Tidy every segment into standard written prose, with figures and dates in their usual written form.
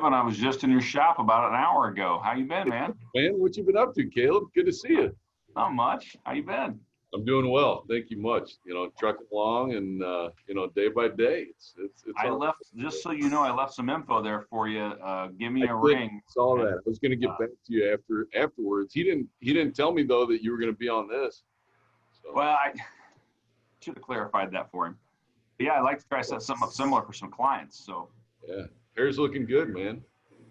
Kevin, I was just in your shop about an hour ago. How you been, man? Man, what you been up to, Caleb? Good to see you. Not much. How you been? I'm doing well. Thank you much. Trucking along and, day by day. It's I all left, just so you know, I left some info there for you. Give me a I ring. saw that. I was going to get back to you afterwards. He didn't tell me though that you were going to be on this. So. Well, I should have clarified that for him. But yeah, I'd like to try to set something up similar for some clients. So Yeah, hair's looking good, man.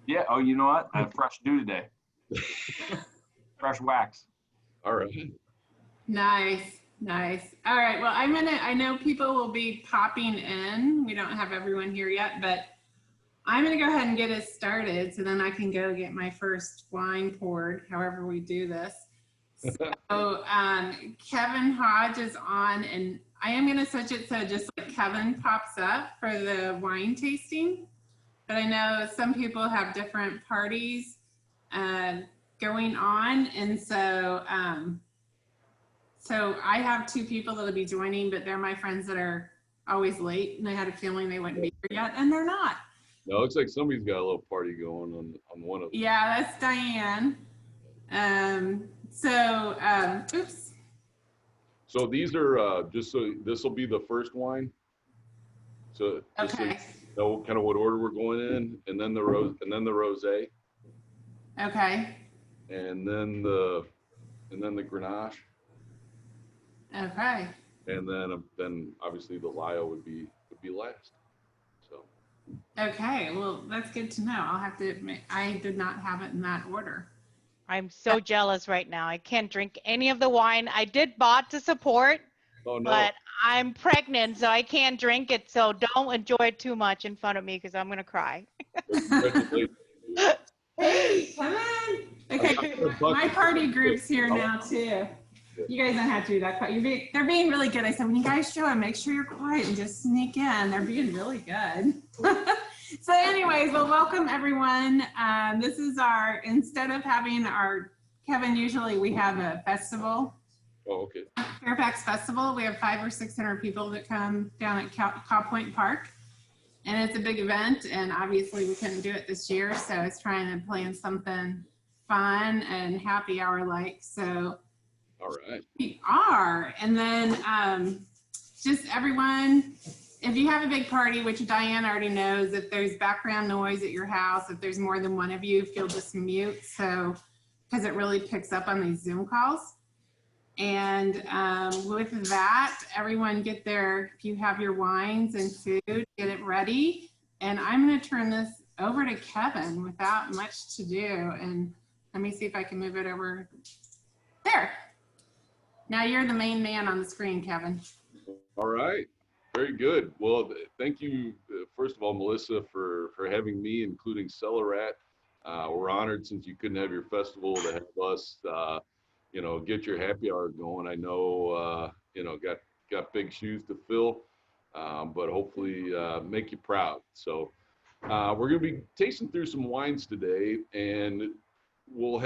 yeah. Oh, you know what? I have fresh dew today. Fresh wax. All right. Nice. All right. Well, I know people will be popping in. We don't have everyone here yet, but I'm going to go ahead and get us started so then I can go get my first wine poured, however we do this. So Kevin Hodge is on, and I am going to switch it so just like Kevin pops up for the wine tasting. But I know some people have different parties going on, and so so I have two people that'll be joining, but they're my friends that are always late, and I had a feeling they wouldn't be here yet, and they're not. No, it looks like somebody's got a little party going on one of them. Yeah, that's Diane. Oops. So these are just so this will be the first wine. So just Okay. so you know kind of what order we're going in, and then the rosé, Okay. and then the Grenache. Okay. And then obviously the Lyo would be last. So. Okay. Well, that's good to know. I'll have to admit, I did not have it in that order. I'm so jealous right now. I can't drink any of the wine. I did bought to support, Oh no. but I'm pregnant, so I can't drink it. So don't enjoy it too much in front of me because I'm going to cry. Hey, come on. Okay. My party group's here now too. You guys don't have to do that. They're being really good. I said, when you guys show up, make sure you're quiet and just sneak in. They're being really good. So anyways, well, welcome everyone. This is instead of having Kevin, usually we have a festival. Oh, okay. Fairfax Festival. We have 500 or 600 people that come down at Cow Point Park. And it's a big event, and obviously we couldn't do it this year, so I was trying to plan something fun and happy hour-like. So All right. we are. And then just everyone, if you have a big party, which Diane already knows, if there's background noise at your house, if there's more than one of you, if you'll just mute, so because it really picks up on these Zoom calls. And with that, everyone get if you have your wines and food, get it ready. And I'm going to turn this over to Kevin without much to do. And let me see if I can move it over there. Now you're the main man on the screen, Kevin. All right. Very good. Well, thank you, first of all, Melissa, for having me, including Cellar. We're honored, since you couldn't have your festival, to have us, get your happy hour going. I know, got big shoes to fill, but hopefully make you proud. So we're going to be tasting through some wines today, and we'll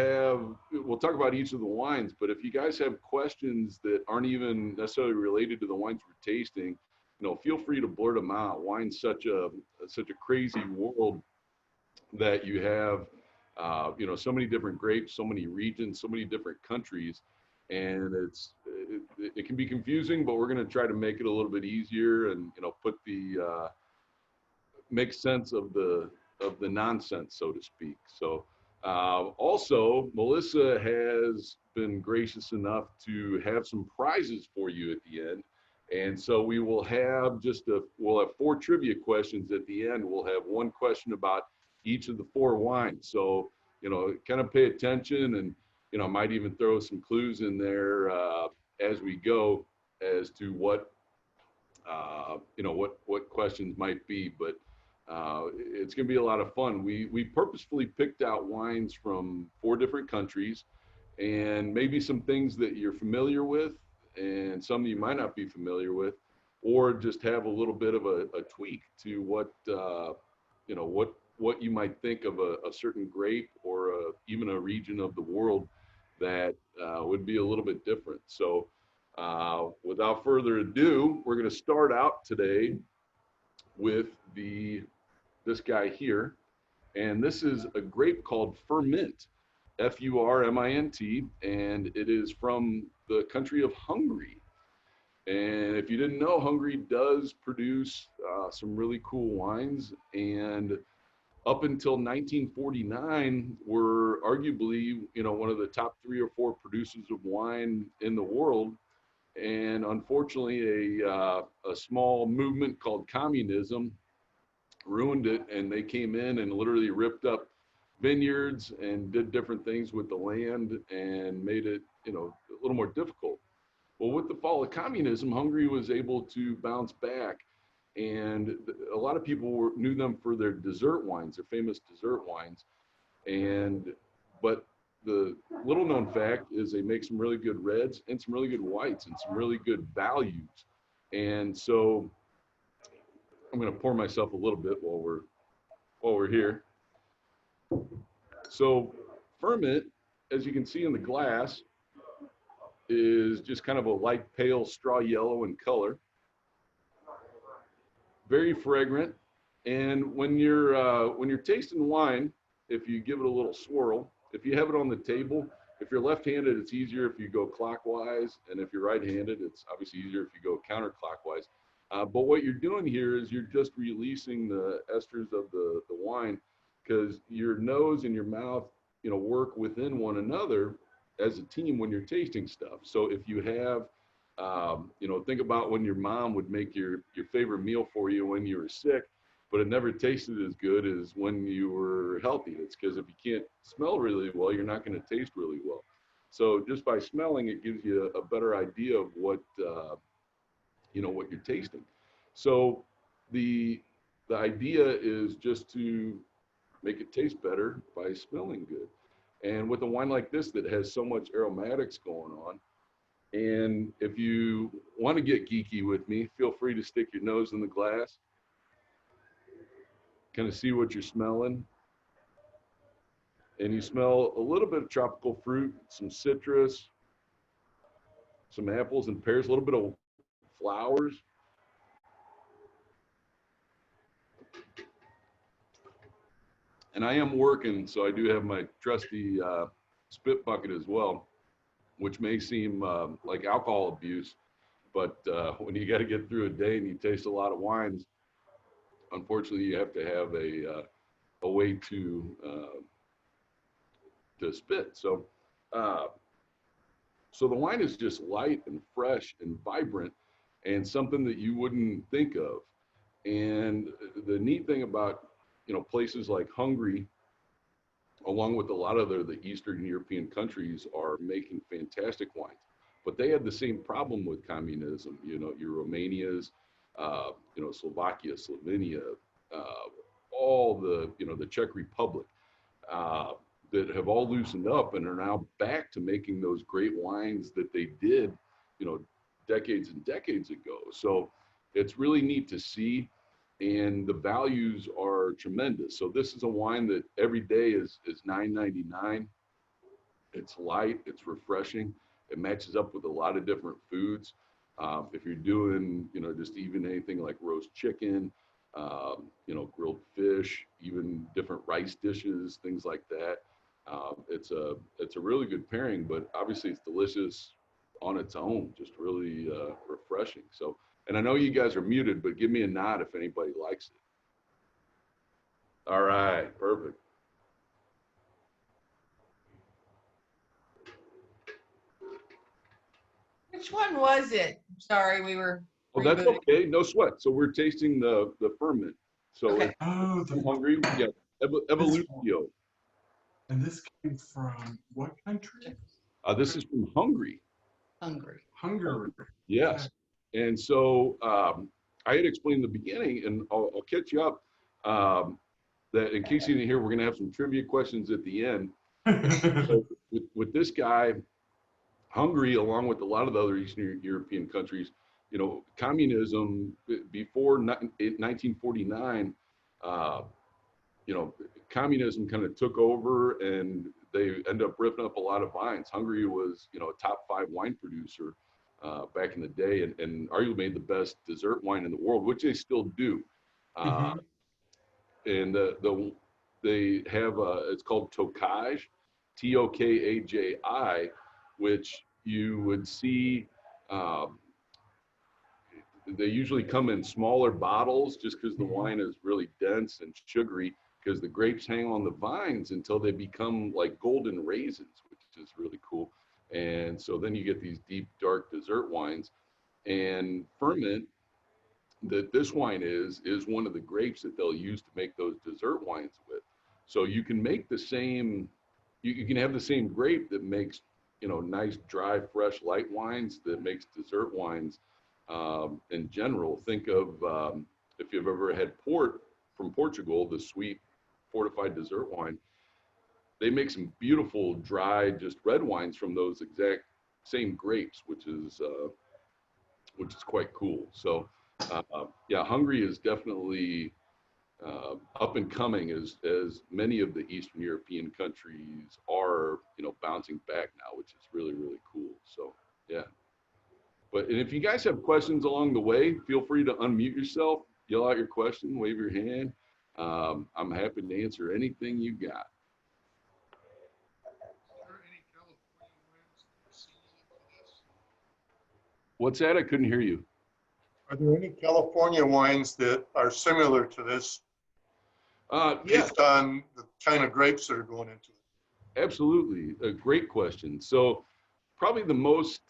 talk about each of the wines. But if you guys have questions that aren't even necessarily related to the wines we're tasting, feel free to blurt them out. Wine's such a crazy world that you have, so many different grapes, so many regions, so many different countries, and it can be confusing, but we're going to try to make it a little bit easier and, make sense of the nonsense, so to speak. So also, Melissa has been gracious enough to have some prizes for you at the end. And so we will have we'll have 4 trivia questions at the end. We'll have 1 question about each of the 4 wines. So, kind of pay attention, and, might even throw some clues in there as we go as to what questions might be. But it's going to be a lot of fun. We purposefully picked out wines from 4 different countries, and maybe some things that you're familiar with, and some you might not be familiar with, or just have a little bit of a tweak to what you might think of a certain grape, or even a region of the world that would be a little bit different. So without further ado, we're going to start out today with this guy here. And this is a grape called Furmint, Furmint, and it is from the country of Hungary. And if you didn't know, Hungary does produce some really cool wines. And up until 1949, were arguably, one of the top 3 or 4 producers of wine in the world. And unfortunately, a small movement called communism ruined it, and they came in and literally ripped up vineyards and did different things with the land and made it, a little more difficult. Well, with the fall of communism, Hungary was able to bounce back, and a lot of people knew them for their dessert wines, their famous dessert wines. But the little known fact is they make some really good reds and some really good whites and some really good values. And so I'm going to pour myself a little bit while we're here. So Furmint, as you can see in the glass, is just kind of a light pale straw yellow in color. Very fragrant. And when you're tasting wine, if you give it a little swirl, if you have it on the table, if you're left-handed, it's easier if you go clockwise, and if you're right-handed, it's obviously easier if you go counterclockwise. But what you're doing here is you're just releasing the esters of the wine, because your nose and your mouth, work within one another as a team when you're tasting stuff. So if you have, think about when your mom would make your favorite meal for you when you were sick, but it never tasted as good as when you were healthy. It's because if you can't smell really well, you're not going to taste really well. So just by smelling, it gives you a better idea of what what you're tasting. So the idea is just to make it taste better by smelling good. And with a wine like this that has so much aromatics going on, and if you want to get geeky with me, feel free to stick your nose in the glass, kind of see what you're smelling. And you smell a little bit of tropical fruit, some citrus, some apples and pears, a little bit of flowers. And I am working, so I do have my trusty spit bucket as well, which may seem like alcohol abuse, but when you got to get through a day and you taste a lot of wines, unfortunately, you have to have a way to spit. So, so the wine is just light and fresh and vibrant, and something that you wouldn't think of. And the neat thing about places like Hungary, along with a lot of the Eastern European countries, are making fantastic wines. But they had the same problem with communism. Your Romanias, Slovakia, Slovenia, all the Czech Republic, that have all loosened up and are now back to making those great wines that they did, decades and decades ago. So it's really neat to see. And the values are tremendous. So this is a wine that every day is $9.99. It's light, it's refreshing. It matches up with a lot of different foods. If you're doing, just even anything like roast chicken, grilled fish, even different rice dishes, things like that. It's a really good pairing, but obviously it's delicious on its own, just really refreshing. So. And I know you guys are muted, but give me a nod if anybody likes it. All right, perfect. Which one was it? Sorry, we were. Well, that's rebooting. okay, no sweat. So we're tasting the Furmint. So Okay. it's from Hungary, yeah, Evolutio. And this came from what country? This is from Hungary. Hungry. Hungary. Yes. And so I had explained in the beginning, and I'll catch you up, that in case you didn't hear, we're going to have some trivia questions at the end. So with this guy, Hungary, along with a lot of the other Eastern European countries, communism before 1949, communism kind of took over, and they ended up ripping up a lot of vines. Hungary was, a top 5 wine producer back in the day, and arguably made the best dessert wine in the world, which they still do. And they have it's called tokaj, Tokaji, which you would see. Um, they usually come in smaller bottles just because the wine is really dense and sugary, because the grapes hang on the vines until they become like golden raisins, which is really cool. And so then you get these deep, dark dessert wines. And ferment that this wine is one of the grapes that they'll use to make those dessert wines with. So you can make the same, you can have the same grape that makes, you know, nice, dry, fresh, light wines, that makes dessert wines. In general, think of if you've ever had port from Portugal, the sweet fortified dessert wine, they make some beautiful dry, just red wines from those exact same grapes, which is quite cool. So yeah, Hungary is definitely up and coming, as many of the Eastern European countries are, you know, bouncing back now, which is really, really cool. So yeah. But and if you guys have questions along the way, feel free to unmute yourself, yell out your question, wave your hand. I'm happy to answer anything you got. What's that? I couldn't hear you. Are there any California wines that are similar to this Yeah, based on the kind of grapes that are going into it? absolutely. A great question. So probably the most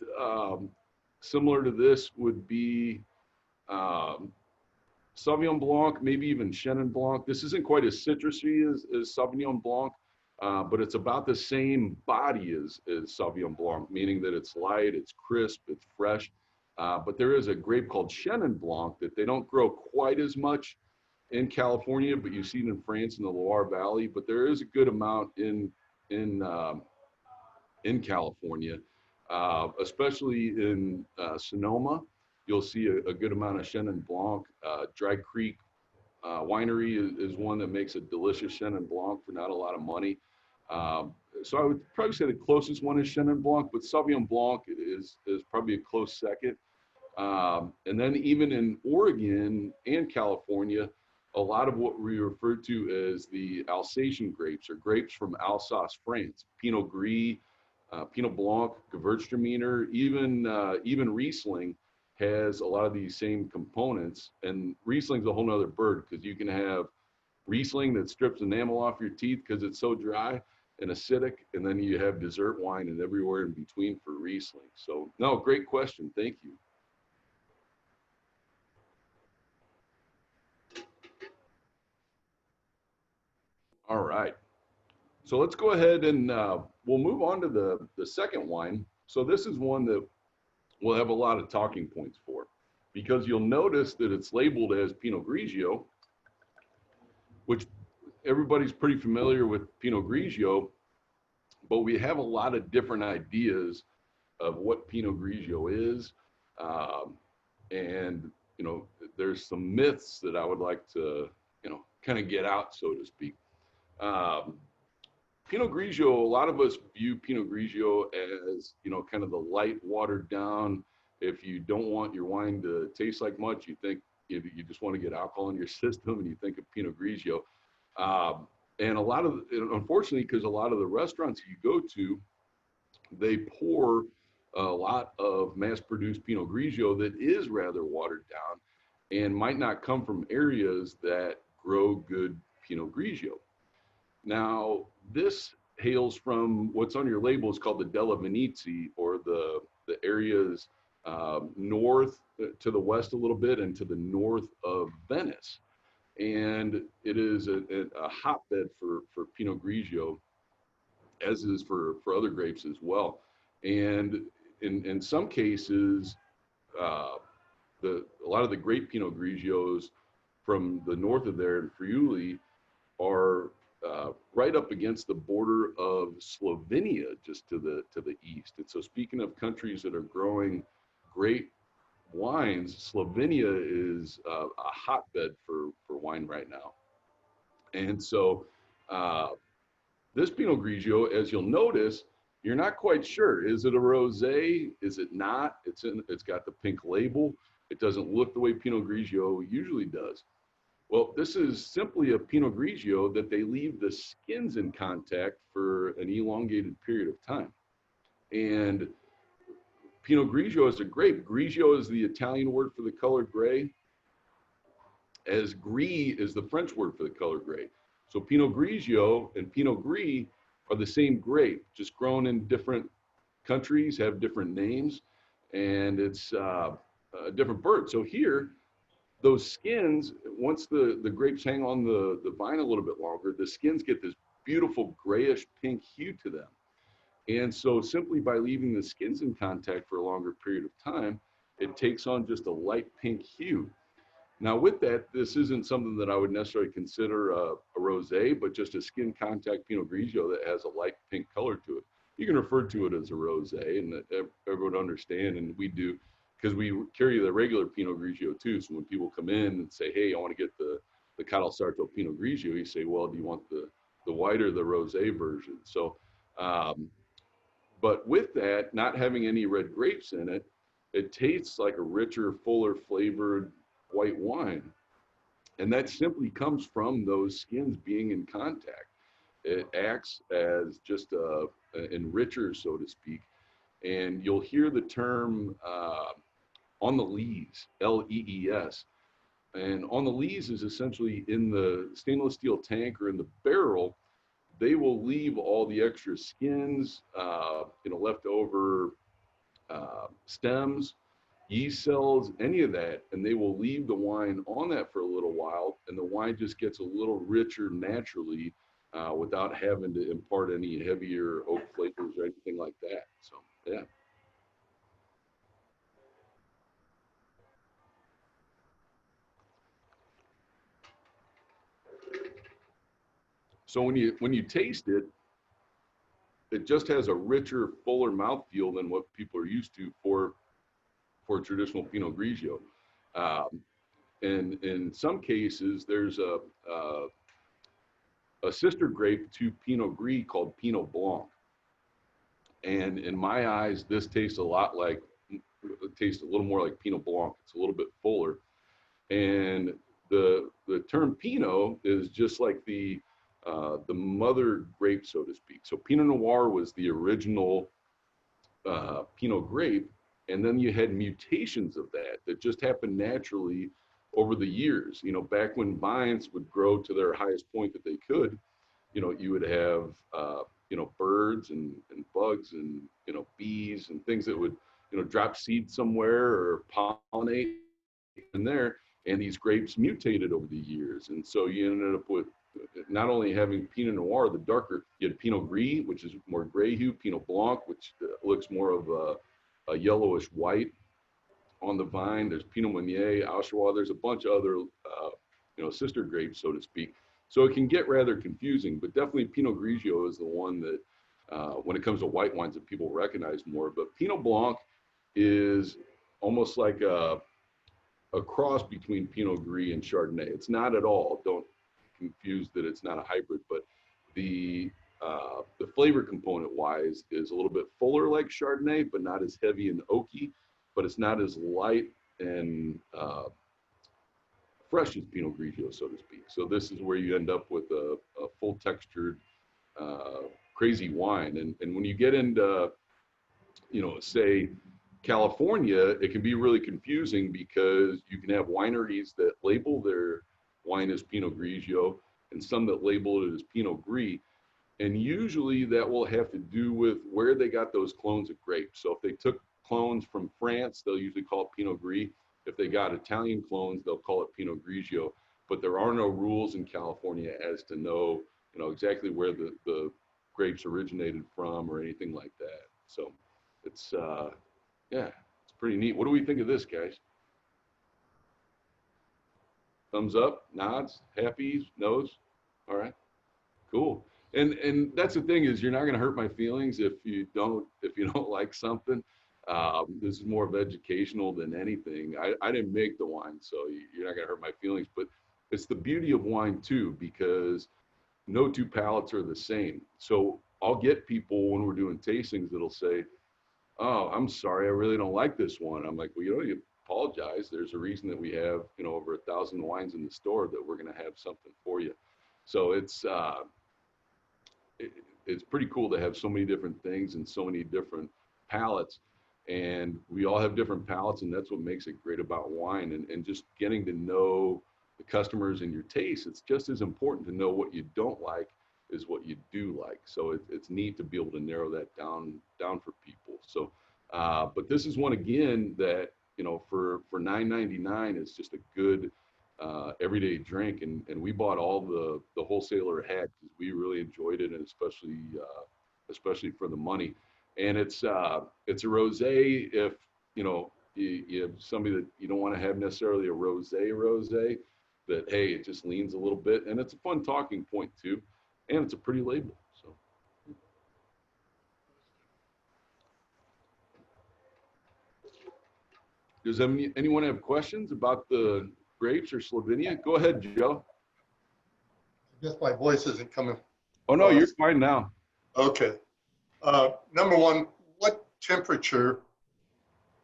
similar to this would be Sauvignon Blanc, maybe even Chenin Blanc. This isn't quite as citrusy as Sauvignon Blanc, but it's about the same body as Sauvignon Blanc, meaning that it's light, it's crisp, it's fresh. But there is a grape called Chenin Blanc that they don't grow quite as much in California, but you see it in France in the Loire Valley. But there is a good amount in California, especially in Sonoma. You'll see a good amount of Chenin Blanc. Dry Creek Winery is one that makes a delicious Chenin Blanc for not a lot of money. So I would probably say the closest one is Chenin Blanc, but Sauvignon Blanc is probably a close second. And then even in Oregon and California, a lot of what we refer to as the Alsatian grapes, or grapes from Alsace, France, Pinot Gris, Pinot Blanc, Gewürztraminer, even Riesling has a lot of these same components. And Riesling's a whole nother bird, because you can have Riesling that strips enamel off your teeth because it's so dry and acidic, and then you have dessert wine and everywhere in between for Riesling. So no, great question. Thank you. All right. So let's go ahead and we'll move on to the second wine. So this is one that we'll have a lot of talking points for, because you'll notice that it's labeled as Pinot Grigio, which everybody's pretty familiar with Pinot Grigio, but we have a lot of different ideas of what Pinot Grigio is. And, you know, there's some myths that I would like to, you know, kind of get out, so to speak. Pinot Grigio, a lot of us view Pinot Grigio as, you know, kind of the light, watered down. If you don't want your wine to taste like much, you think you just want to get alcohol in your system, and you think of Pinot Grigio. And a lot of, unfortunately, because a lot of the restaurants you go to, they pour a lot of mass-produced Pinot Grigio that is rather watered down and might not come from areas that grow good Pinot Grigio. Now, this hails from what's on your label is called the Della Venezia, or the areas north to the west a little bit and to the north of Venice. And it is a hotbed for Pinot Grigio, as is for other grapes as well. And in some cases, a lot of the great Pinot Grigios from the north of there in Friuli are right up against the border of Slovenia, just to the east. And so, speaking of countries that are growing great wines, Slovenia is a hotbed for wine right now. And so this Pinot Grigio, as you'll notice, you're not quite sure. Is it a rosé? Is it not? It's got the pink label. It doesn't look the way Pinot Grigio usually does. Well, this is simply a Pinot Grigio that they leave the skins in contact for an elongated period of time. And Pinot Grigio is a grape. Grigio is the Italian word for the color gray, as gris is the French word for the color gray. So Pinot Grigio and Pinot Gris are the same grape, just grown in different countries, have different names, and it's a different bird. So here, those skins, once the grapes hang on the vine a little bit longer, the skins get this beautiful grayish pink hue to them. And so simply by leaving the skins in contact for a longer period of time, it takes on just a light pink hue. Now with that, this isn't something that I would necessarily consider a rosé, but just a skin contact Pinot Grigio that has a light pink color to it. You can refer to it as a rosé, and everyone would understand, and we do, because we carry the regular Pinot Grigio too. So when people come in and say, hey, I want to get the Cadel Sarto Pinot Grigio, you say, well, do you want the white or the rosé version? So, but with that, not having any red grapes in it, it tastes like a richer, fuller flavored white wine. And that simply comes from those skins being in contact. It acts as just an enricher, so to speak. And you'll hear the term on the lees, L-E-E-S. And on the lees is essentially in the stainless steel tank or in the barrel, they will leave all the extra skins, leftover stems, yeast cells, any of that, and they will leave the wine on that for a little while, and the wine just gets a little richer naturally without having to impart any heavier oak flavors or anything like that. So, yeah. So when you taste it, it just has a richer, fuller mouthfeel than what people are used to for traditional Pinot Grigio. And in some cases, there's a sister grape to Pinot Gris called Pinot Blanc. And in my eyes, this tastes a little more like Pinot Blanc. It's a little bit fuller. And the term Pinot is just like the mother grape, so to speak. So Pinot Noir was the original Pinot grape, and then you had mutations of that just happened naturally over the years. Back when vines would grow to their highest point that they could, you would have birds and bugs and bees and things that would drop seed somewhere or pollinate in there, and these grapes mutated over the years, and so you ended up with not only having Pinot Noir, the darker, you had Pinot Gris, which is more gray hue, Pinot Blanc, which looks more of a yellowish white on the vine. There's Pinot Meunier, Auxerrois. There's a bunch of other, sister grapes, so to speak. So it can get rather confusing, but definitely Pinot Grigio is the one that, when it comes to white wines, that people recognize more. But Pinot Blanc is almost like a cross between Pinot Gris and Chardonnay. It's not at all. Don't confused that it's not a hybrid, but the flavor component wise is a little bit fuller like Chardonnay, but not as heavy and oaky, but it's not as light and fresh as Pinot Grigio, so to speak. So this is where you end up with a full textured, crazy wine. And when you get into, say California, it can be really confusing because you can have wineries that label their wine as Pinot Grigio and some that label it as Pinot Gris. And usually that will have to do with where they got those clones of grapes. So if they took clones from France, they'll usually call it Pinot Gris. If they got Italian clones, they'll call it Pinot Grigio. But there are no rules in California as to know, exactly where the grapes originated from or anything like that. So it's, yeah, it's pretty neat. What do we think of this, guys? Thumbs up, nods, happy, nose. All right, cool. And that's the thing, is you're not going to hurt my feelings if you don't like something. This is more of educational than anything. I didn't make the wine, so you're not going to hurt my feelings. But it's the beauty of wine too, because no two palates are the same. So I'll get people when we're doing tastings that'll say, "Oh, I'm sorry, I really don't like this one." I'm like, well, apologize. There's a reason that we have, over 1,000 wines in the store, that we're going to have something for you. So it's pretty cool to have so many different things and so many different palates, and we all have different palates, and that's what makes it great about wine, and just getting to know the customers and your taste. It's just as important to know what you don't like as what you do like. So it's neat to be able to narrow that down for people. So but this is one again that, for $9.99 is just a good everyday drink, and we bought all the wholesaler had because we really enjoyed it, and especially for the money. And it's a rosé. If you have somebody that you don't want to have necessarily a rosé, that hey, it just leans a little bit, and it's a fun talking point too, and it's a pretty label. So does anyone have questions about the grapes or Slovenia? Go ahead, Joe. I guess my voice isn't coming. Oh no, you're fine now. Okay. Number one, what temperature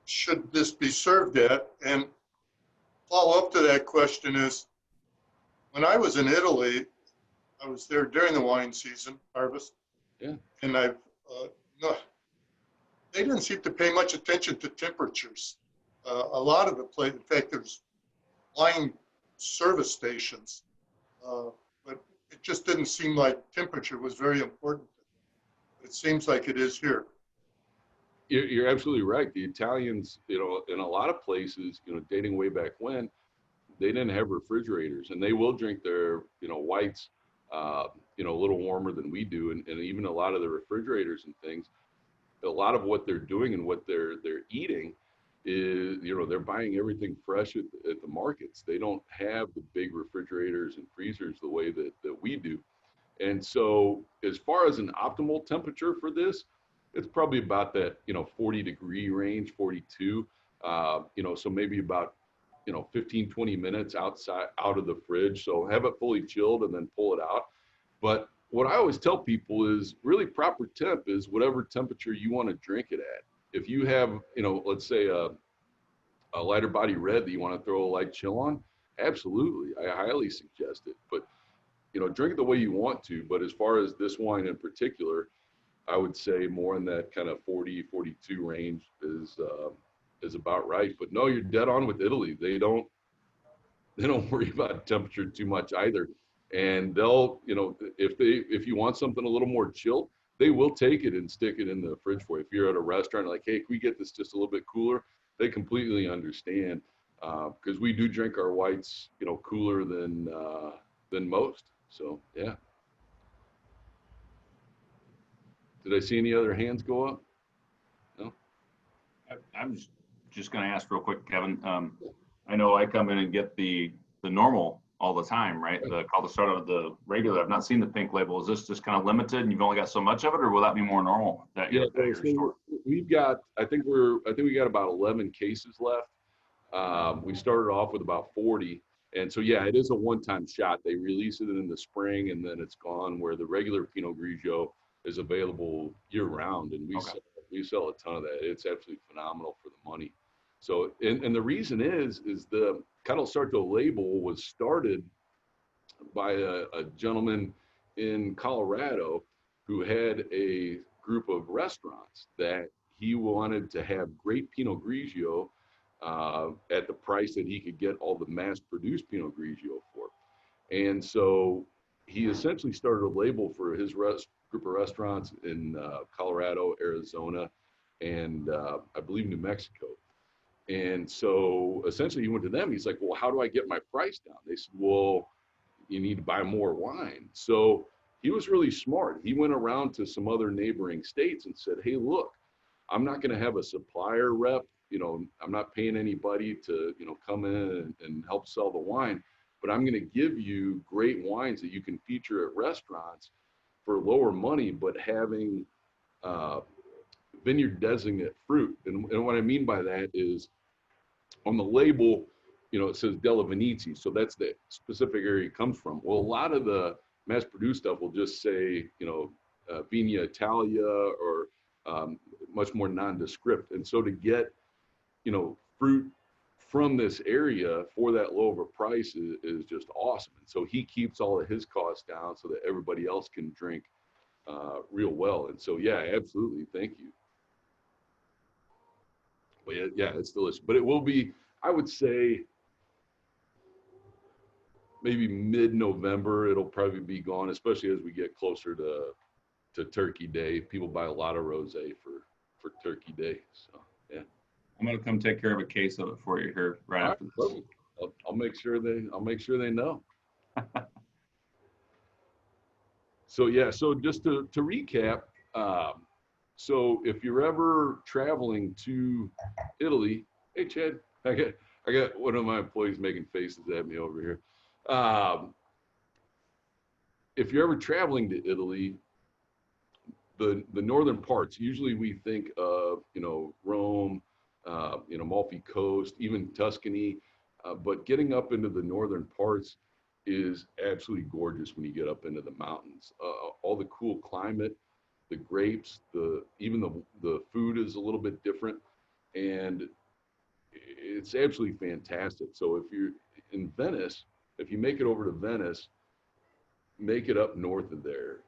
should this be served at? And follow up to that question is, when I was in Italy, I was there during the wine season, harvest. Yeah. And no, they didn't seem to pay much attention to temperatures. A lot of the place, in fact, there's wine service stations, but it just didn't seem like temperature was very important. It seems like it is here. You're absolutely right. The Italians, in a lot of places, dating way back when, they didn't have refrigerators, and they will drink their, whites, a little warmer than we do. And even a lot of the refrigerators and things, a lot of what they're doing and what they're eating is, they're buying everything fresh at the markets. They don't have the big refrigerators and freezers the way that we do. And so as far as an optimal temperature for this, it's probably about that, 40-degree range, 42, so maybe about, 15, 20 minutes out of the fridge. So have it fully chilled and then pull it out. But what I always tell people is really proper temp is whatever temperature you want to drink it at. If you have, let's say a lighter body red that you want to throw a light chill on, absolutely, I highly suggest it. But drink it the way you want to. But as far as this wine in particular, I would say more in that kind of 40, 42 range is about right. But no, you're dead on with Italy. They don't worry about temperature too much either. And they'll, if you want something a little more chilled, they will take it and stick it in the fridge for you. If you're at a restaurant, like, hey, can we get this just a little bit cooler? They completely understand, because we do drink our whites, cooler than most. So yeah. Did I see any other hands go up? No. I'm just going to ask real quick, Kevin. I know I come in and get the normal all the time, right? The Caldestrado, the regular. I've not seen the pink label. Is this just kind of limited and you've only got so much of it, or will that be more normal? Yeah, so we've got, I think we got about 11 cases left. We started off with about 40. And so, yeah, it is a one-time shot. They release it in the spring and then it's gone, where the regular Pinot Grigio is available year round. And we sell a ton of that. It's absolutely phenomenal for the money. So, and the reason is the Caldestrado label was started by a gentleman in Colorado who had a group of restaurants that he wanted to have great Pinot Grigio at the price that he could get all the mass-produced Pinot Grigio for. And so he essentially started a label for his group of restaurants in Colorado, Arizona, and I believe New Mexico. And so essentially he went to them. He's like, well, how do I get my price down? They said, well, you need to buy more wine. So he was really smart. He went around to some other neighboring states and said, hey, look, I'm not going to have a supplier rep. I'm not paying anybody to, come in and help sell the wine, but I'm going to give you great wines that you can feature at restaurants for lower money, but having vineyard designate fruit. And what I mean by that is on the label, it says Della Venezia. So that's the specific area it comes from. Well, a lot of the mass produced stuff will just say, Vigna Italia, or much more nondescript. And so to get, fruit from this area for that low of a price is just awesome. And so he keeps all of his costs down so that everybody else can drink real well. And so, yeah, absolutely. Thank you. But yeah, it's delicious. But it will be, I would say, maybe mid-November, it'll probably be gone, especially as we get closer to Turkey Day. People buy a lot of rosé for Turkey Day. So, yeah. I'm gonna come take care of a case of it for you here right after this. Perfect. I'll make sure they know. So yeah, so just to recap, so if you're ever traveling to Italy, hey Chad, I got one of my employees making faces at me over here. If you're ever traveling to Italy, the northern parts, usually we think of, Rome, Amalfi Coast, even Tuscany, but getting up into the northern parts is absolutely gorgeous when you get up into the mountains. All the cool climate, the grapes, even the food is a little bit different, and it's absolutely fantastic. So if you're in Venice, if you make it over to Venice, make it up north of there.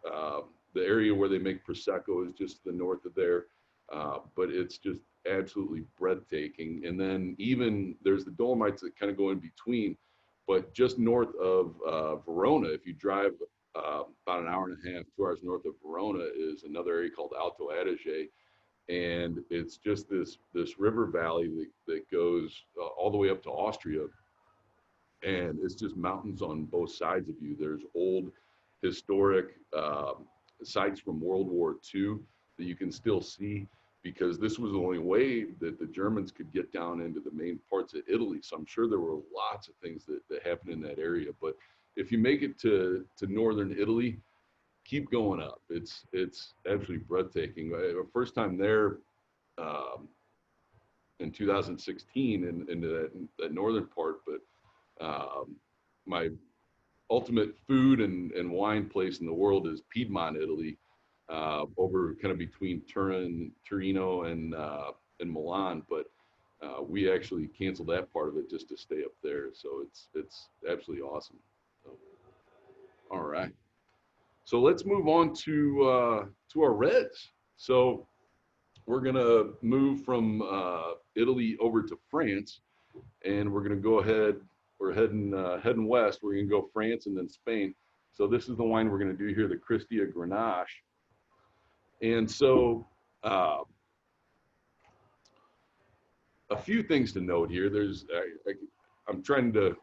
The area where they make Prosecco is just the north of there, but it's just absolutely breathtaking. And then even there's the Dolomites that kind of go in between, but just north of Verona, if you drive about an hour and a half, 2 hours north of Verona, is another area called Alto Adige. And it's just this river valley that goes all the way up to Austria. And it's just mountains on both sides of you. There's old historic sites from World War II that you can still see, because this was the only way that the Germans could get down into the main parts of Italy. So I'm sure there were lots of things that happened in that area. But if you make it to northern Italy, keep going up. It's absolutely breathtaking. First time there in 2016 into that northern part, but my ultimate food and wine place in the world is Piedmont, Italy, over kind of between Torino and Milan. But we actually canceled that part of it just to stay up there. So it's absolutely awesome. So, all right. So let's move on to our reds. So we're gonna move from Italy over to France, and we're gonna go ahead. We're heading west. We're gonna go France and then Spain. So this is the wine we're gonna do here, the Cristia Grenache. And so a few things to note here. I'm trying to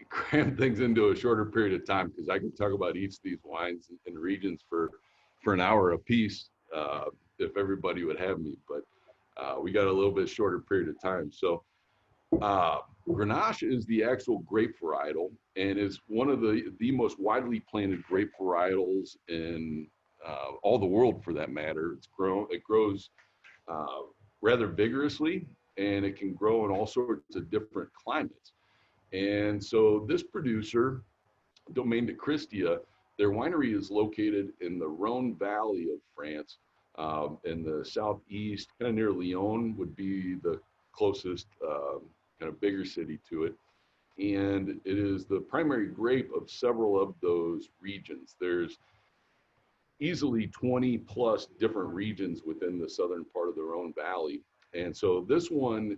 cram things into a shorter period of time because I can talk about each of these wines and regions for an hour apiece if everybody would have me. But we got a little bit shorter period of time. So Grenache is the actual grape varietal and is one of the most widely planted grape varietals in all the world, for that matter. It grows rather vigorously, and it can grow in all sorts of different climates. And so this producer, Domaine de Cristia, their winery is located in the Rhone Valley of France, in the southeast, kind of near Lyon would be the closest kind of bigger city to it. And it is the primary grape of several of those regions. There's easily 20 plus different regions within the southern part of the Rhone Valley. And so this one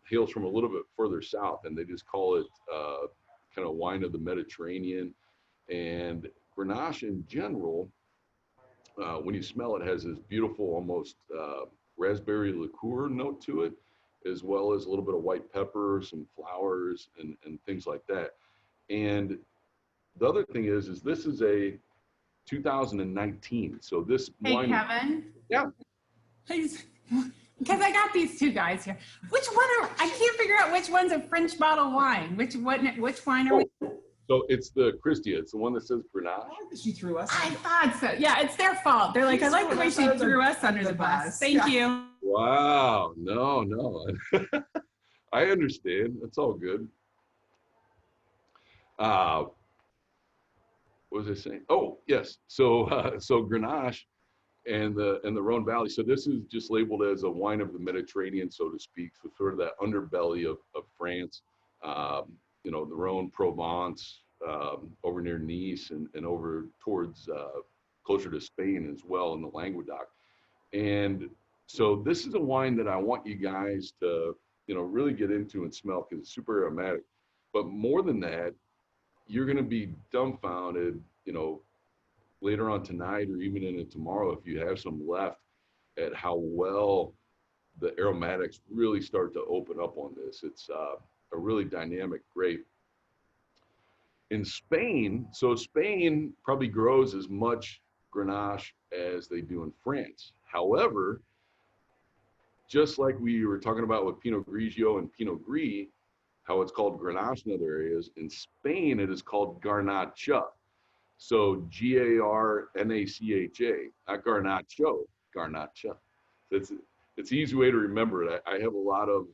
hails from a little bit further south, and they just call it kind of wine of the Mediterranean. And Grenache in general, when you smell it, has this beautiful, almost raspberry liqueur note to it, as well as a little bit of white pepper, some flowers, and things like that. And the other thing is this is a 2019. So this Hey, wine. Kevin. Yeah. Please, because I got these two guys here. Which one I can't figure out which one's a French bottle wine. Which wine are we? So it's the Cristia. It's the one that says Grenache. She threw us. I thought so. Yeah, it's their fault. They're like, I like the way she threw us under the bus. Thank you. Wow. No. I understand. That's all good. What was I saying? Oh, yes. So Grenache and the Rhone Valley. So this is just labeled as a wine of the Mediterranean, so to speak. So sort of that underbelly of France, you know, the Rhone, Provence, over near Nice, and over towards closer to Spain as well in the Languedoc. And so this is a wine that I want you guys to, you know, really get into and smell because it's super aromatic. But more than that, you're going to be dumbfounded, you know, later on tonight or even into tomorrow, if you have some left, at how well the aromatics really start to open up on this. It's a really dynamic grape. In Spain, so Spain probably grows as much Grenache as they do in France. However, just like we were talking about with Pinot Grigio and Pinot Gris, how it's called Grenache in other areas, in Spain it is called Garnacha. So Garnacha, not Garnacho, Garnacha. It's an easy way to remember it. I have a lot of,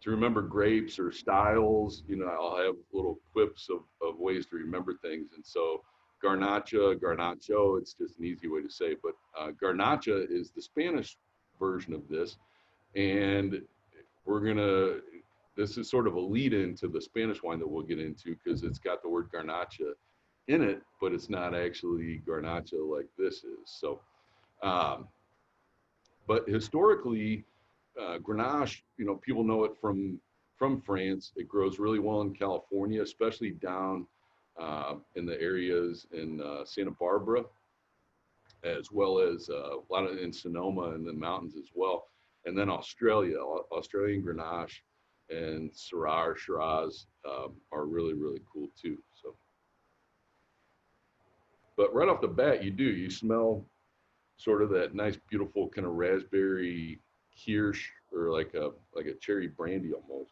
to remember grapes or styles, you know, I'll have little quips of ways to remember things. And so Garnacha, Garnacho, it's just an easy way to say it. But Garnacha is the Spanish version of this. And this is sort of a lead into the Spanish wine that we'll get into because it's got the word Garnacha in it, but it's not actually Garnacha like this is. So, but historically, Grenache, you know, people know it from France. It grows really well in California, especially down in the areas in Santa Barbara, as well as a lot of in Sonoma and the mountains as well. And then Australia, Australian Grenache and Syrah, Shiraz are really, really cool too. So, but right off the bat, you smell sort of that nice, beautiful kind of raspberry kirsch, or like a cherry brandy almost.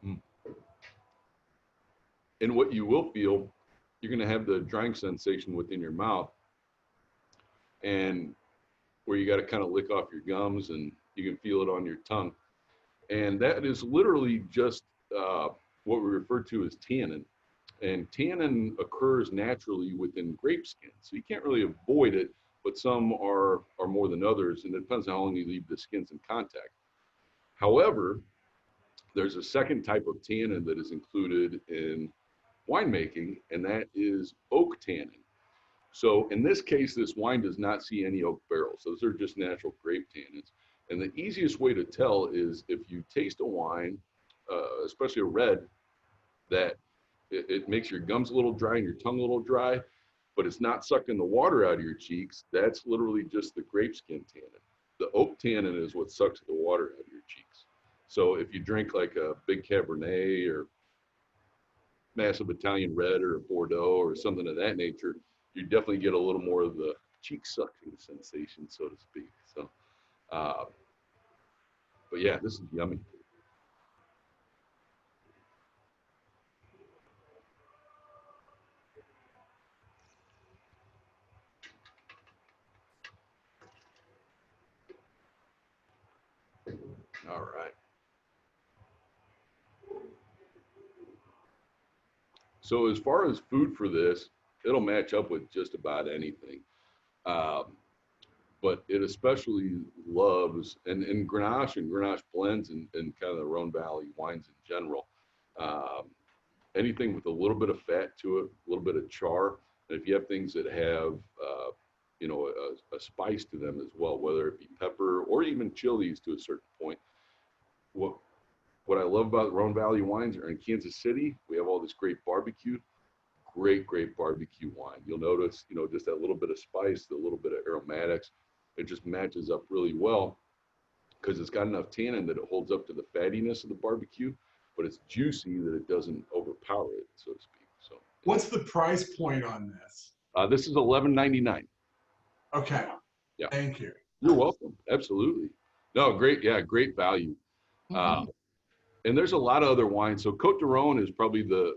Mm. And what you will feel, you're going to have the drying sensation within your mouth, and where you got to kind of lick off your gums, and you can feel it on your tongue. And that is literally just what we refer to as tannin. And tannin occurs naturally within grape skin. So you can't really avoid it, but some are more than others, and it depends on how long you leave the skins in contact. However, there's a second type of tannin that is included in winemaking, and that is oak tannin. So in this case, this wine does not see any oak barrels. Those are just natural grape tannins. And the easiest way to tell is if you taste a wine, especially a red, that it makes your gums a little dry and your tongue a little dry, but it's not sucking the water out of your cheeks. That's literally just the grape skin tannin. The oak tannin is what sucks the water out of your cheeks. So if you drink like a big Cabernet or massive Italian red or a Bordeaux or something of that nature, you definitely get a little more of the cheek sucking sensation, so to speak. So, but yeah, this is yummy. All right. So as far as food for this, it'll match up with just about anything. But it especially loves, and Grenache and Grenache blends and kind of the Rhone Valley wines in general, anything with a little bit of fat to it, a little bit of char. And if you have things that have, you know, a spice to them as well, whether it be pepper or even chilies to a certain point. What I love about Rhone Valley wines are in Kansas City, we have all this great barbecue, great barbecue wine. You'll notice, you know, just that little bit of spice, the little bit of aromatics, it just matches up really well because it's got enough tannin that it holds up to the fattiness of the barbecue, but it's juicy that it doesn't overpower it, so to speak. So, What's the price point on this? this is $11.99. Okay. Yeah. Thank you. You're welcome. Absolutely. No, great. Yeah, great value. And there's a lot of other wines. So Côte de Rhône is probably the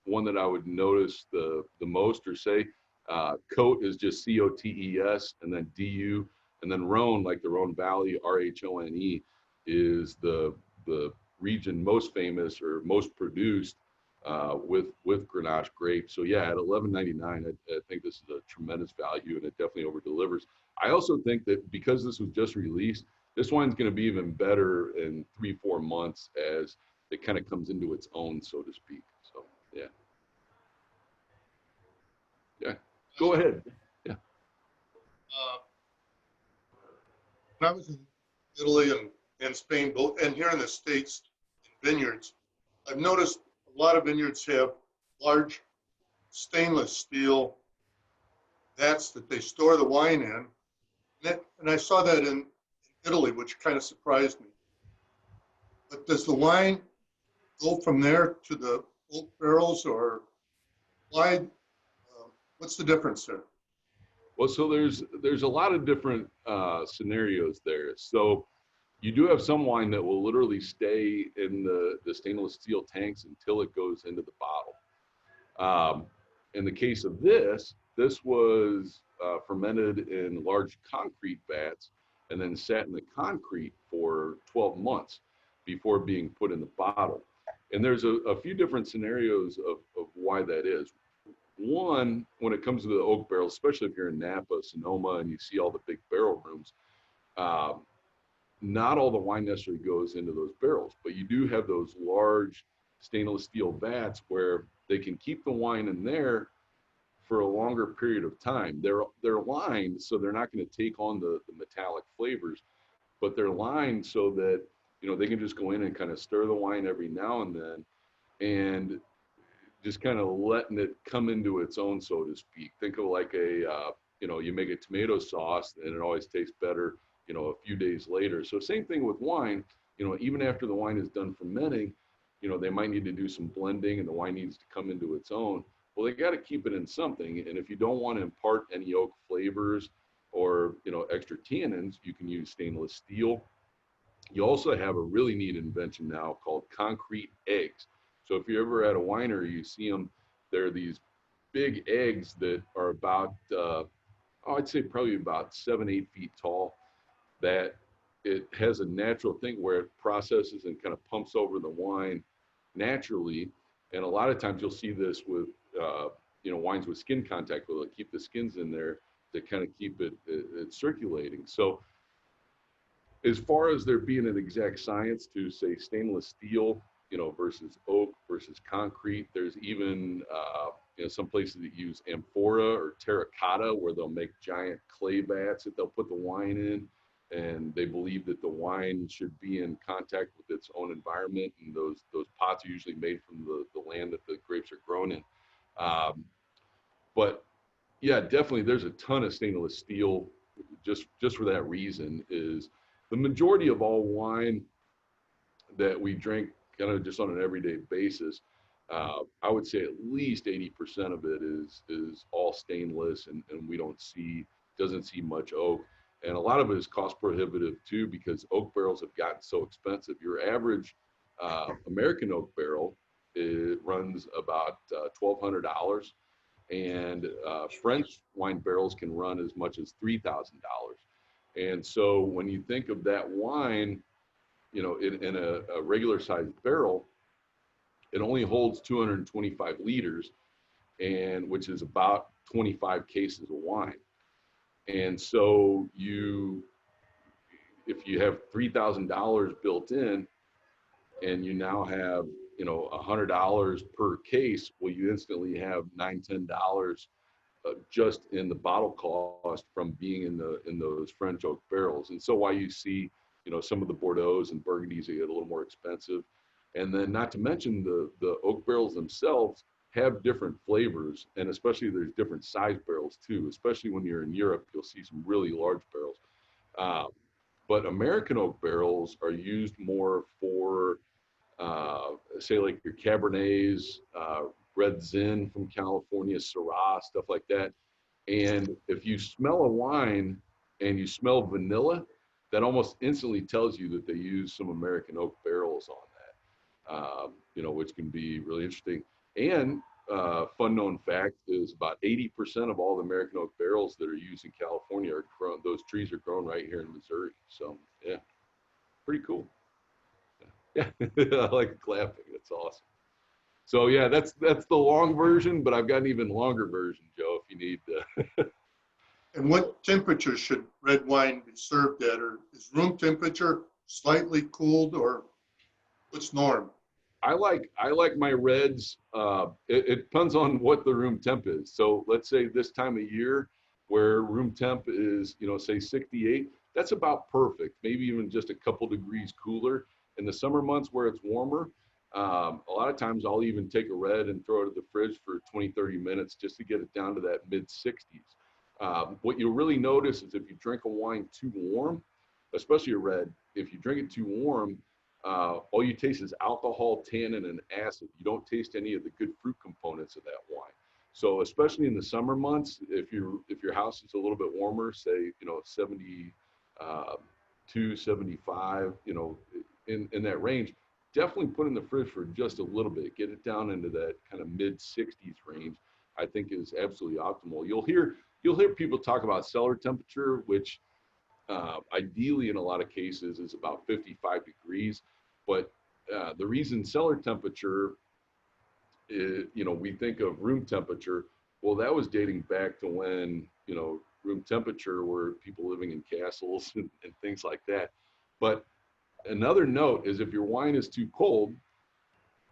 one that I would notice the most, or say. Côte is just COTES, and then DU, and then Rhône, like the Rhone Valley, RHONE, is the region most famous or most produced with Grenache grapes. So yeah, at $11.99, I think this is a tremendous value, and it definitely over delivers. I also think that because this was just released, this wine's going to be even better in 3-4 months as it kind of comes into its own, so to speak. So yeah, go ahead. Yeah. When I was in Italy and Spain, both, and here in the States, in vineyards, I've noticed a lot of vineyards have large stainless steel vats that they store the wine in. And I saw that in Italy, which kind of surprised me. But does the wine go from there to the oak barrels, or why? What's the difference there? Well, so there's a lot of different scenarios there. So you do have some wine that will literally stay in the stainless steel tanks until it goes into the bottle. In the case of this was fermented in large concrete vats and then sat in the concrete for 12 months before being put in the bottle. And there's a few different scenarios of why that is. One, when it comes to the oak barrels, especially if you're in Napa, Sonoma, and you see all the big barrel rooms, not all the wine necessarily goes into those barrels, but you do have those large stainless steel vats where they can keep the wine in there for a longer period of time. They're lined so they're not going to take on the metallic flavors, but they're lined so that they can just go in and kind of stir the wine every now and then, and just kind of letting it come into its own, so to speak. Think of like you make a tomato sauce and it always tastes better, a few days later. So same thing with wine, even after the wine is done fermenting, they might need to do some blending and the wine needs to come into its own. Well, they got to keep it in something. And if you don't want to impart any oak flavors or, extra tannins, you can use stainless steel. You also have a really neat invention now called concrete eggs. So if you're ever at a winery, you see them, they're these big eggs that are about, I'd say probably about 7-8 feet tall, that it has a natural thing where it processes and kind of pumps over the wine naturally. And a lot of times you'll see this with, wines with skin contact, where they'll keep the skins in there to kind of keep it circulating. So as far as there being an exact science to say stainless steel, versus oak versus concrete, there's even some places that use amphora or terracotta, where they'll make giant clay vats that they'll put the wine in, and they believe that the wine should be in contact with its own environment, and those pots are usually made from the land that the grapes are grown in. But yeah, definitely there's a ton of stainless steel just for that reason. Is the majority of all wine that we drink kind of just on an everyday basis, I would say at least 80% of it is all stainless, and we doesn't see much oak. And a lot of it is cost prohibitive too, because oak barrels have gotten so expensive. Your average American oak barrel, it runs about $1,200, and French wine barrels can run as much as $3,000. And so when you think of that wine, in a regular sized barrel, it only holds 225 liters, and which is about 25 cases of wine. And so if you have $3,000 built in, and you now have, $100 per case, well, you instantly have $9-10 just in the bottle cost from being in those French oak barrels. And so why you see, some of the Bordeaux's and Burgundies that get a little more expensive. And then not to mention the oak barrels themselves have different flavors, and especially there's different size barrels too. Especially when you're in Europe, you'll see some really large barrels. But American oak barrels are used more for, say, like your Cabernets, Red Zin from California, Syrah, stuff like that. And if you smell a wine and you smell vanilla, that almost instantly tells you that they use some American oak barrels on that, which can be really interesting. And fun known fact is about 80% of all the American oak barrels that are used in California are grown, those trees are grown right here in Missouri. So yeah, pretty cool. I like clapping. That's awesome. So yeah, that's the long version, but I've got an even longer version, Joe, if you need. And what temperature should red wine be served at? Or is room temperature slightly cooled, or what's norm? I like my reds. It depends on what the room temp is. So let's say this time of year where room temp is, say 68, that's about perfect. Maybe even just a couple degrees cooler. In the summer months where it's warmer, a lot of times I'll even take a red and throw it in the fridge for 20, 30 minutes just to get it down to that mid 60s. What you'll really notice is if you drink a wine too warm, especially a red, if you drink it too warm, all you taste is alcohol, tannin, and acid. You don't taste any of the good fruit components of that wine. So especially in the summer months, if your house is a little bit warmer, say 72, 75, in that range, definitely put in the fridge for just a little bit. Get it down into that kind of mid 60s range. I think is absolutely optimal. You'll hear people talk about cellar temperature, which ideally in a lot of cases is about 55 degrees. But the reason cellar temperature is, we think of room temperature, well, that was dating back to when, room temperature were people living in castles and things like that. But another note is if your wine is too cold,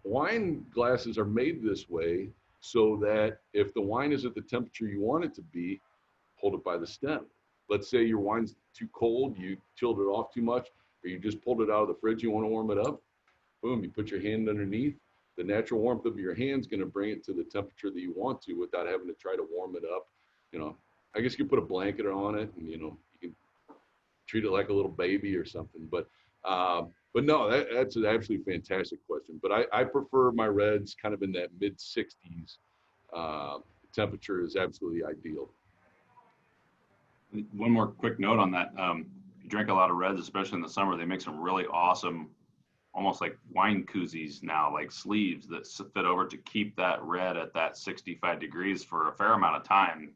wine glasses are made this way so that if the wine is at the temperature you want it to be, hold it by the stem. Let's say your wine's too cold, you chilled it off too much, or you just pulled it out of the fridge, you want to warm it up, boom, you put your hand underneath. The natural warmth of your hand's going to bring it to the temperature that you want to without having to try to warm it up. I guess you put a blanket on it and, you can treat it like a little baby or something. But no, that's an absolutely fantastic question. But I prefer my reds kind of in that mid 60s. Temperature is absolutely ideal. One more quick note on that. If you drink a lot of reds, especially in the summer, they make some really awesome, almost like wine koozies now, like sleeves that fit over to keep that red at that 65 degrees for a fair amount of time,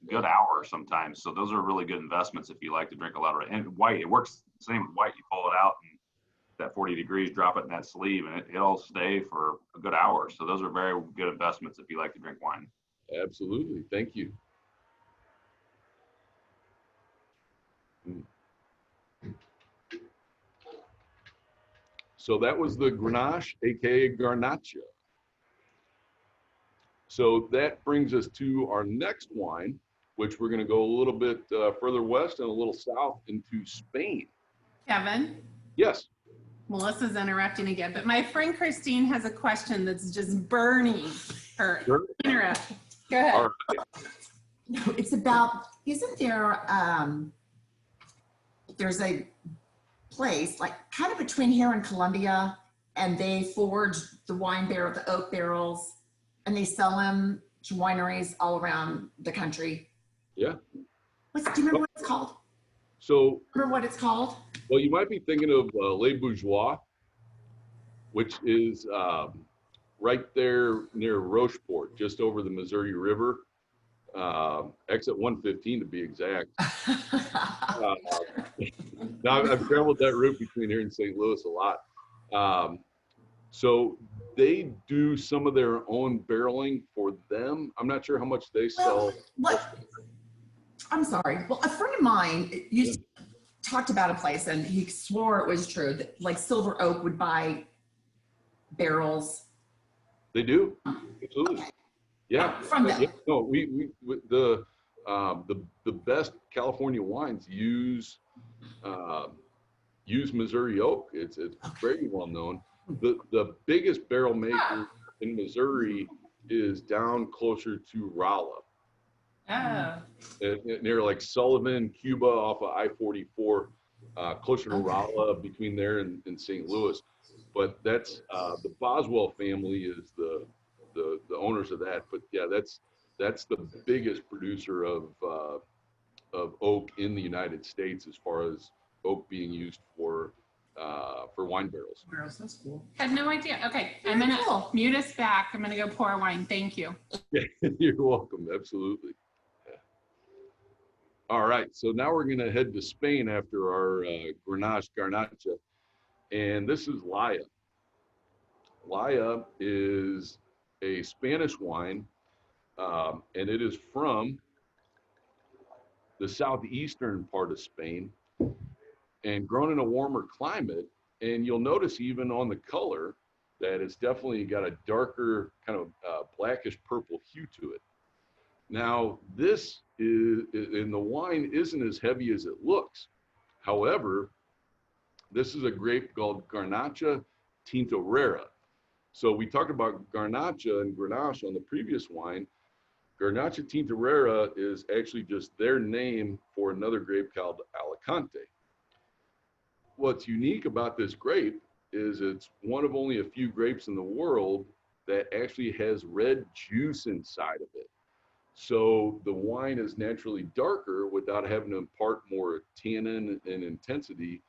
good hour sometimes. So those are really good investments if you like to drink a lot of red. And white, it works the same with white. You pull it out and that 40 degrees, drop it in that sleeve, and it'll stay for a good hour. So those are very good investments if you like to drink wine. Absolutely. Thank you. So that was the Grenache, aka Garnacha. So that brings us to our next wine, which we're going to go a little bit further west and a little south into Spain. Kevin, Yes. Melissa's interrupting again, but my friend Christine has a question that's just burning her Sure. interrupt. Go ahead. All right. No, it's about, isn't there, there's a place like kind of between here and Columbia, and they forge the wine barrel, the oak barrels, and they sell them to wineries all around the country. Yeah. Do you remember what it's called? So, Remember what it's called? well, you might be thinking of Les Bourgeois, which is right there near Rocheport, just over the Missouri River, exit 115 to be exact. Now, I've traveled that route between here and St. Louis a lot. So they do some of their own barreling for them. I'm not sure how much they sell. I'm sorry. Well, a friend of mine talked about a place, and he swore it was true that like Silver Oak would buy barrels. They do, absolutely. Okay. Yeah. From them. Yeah, no, the best California wines use Missouri oak. It's very well known. The biggest barrel maker in Missouri is down closer to Rolla. Oh. Near like Sullivan, Cuba, off of I-44, closer to Rolla, between there and St. Louis. But that's the Boswell family is the owners of that. But yeah, that's the biggest producer of oak in the United States as far as oak being used for wine barrels. That's cool. Had no idea. Okay, I'm gonna mute us back. I'm gonna go pour wine. Thank you. Yeah, you're welcome. Absolutely. Yeah. All right, so now we're gonna head to Spain after our Grenache Garnacha. And this is Laya. Laya is a Spanish wine, and it is from the southeastern part of Spain and grown in a warmer climate. And you'll notice even on the color that it's definitely got a darker kind of blackish purple hue to it. Now, this is, and the wine isn't as heavy as it looks. However, this is a grape called Garnacha Tintorera. So we talked about Garnacha and Grenache on the previous wine. Garnacha Tintorera is actually just their name for another grape called Alicante. What's unique about this grape is it's one of only a few grapes in the world that actually has red juice inside of it. So the wine is naturally darker without having to impart more tannin and intensity.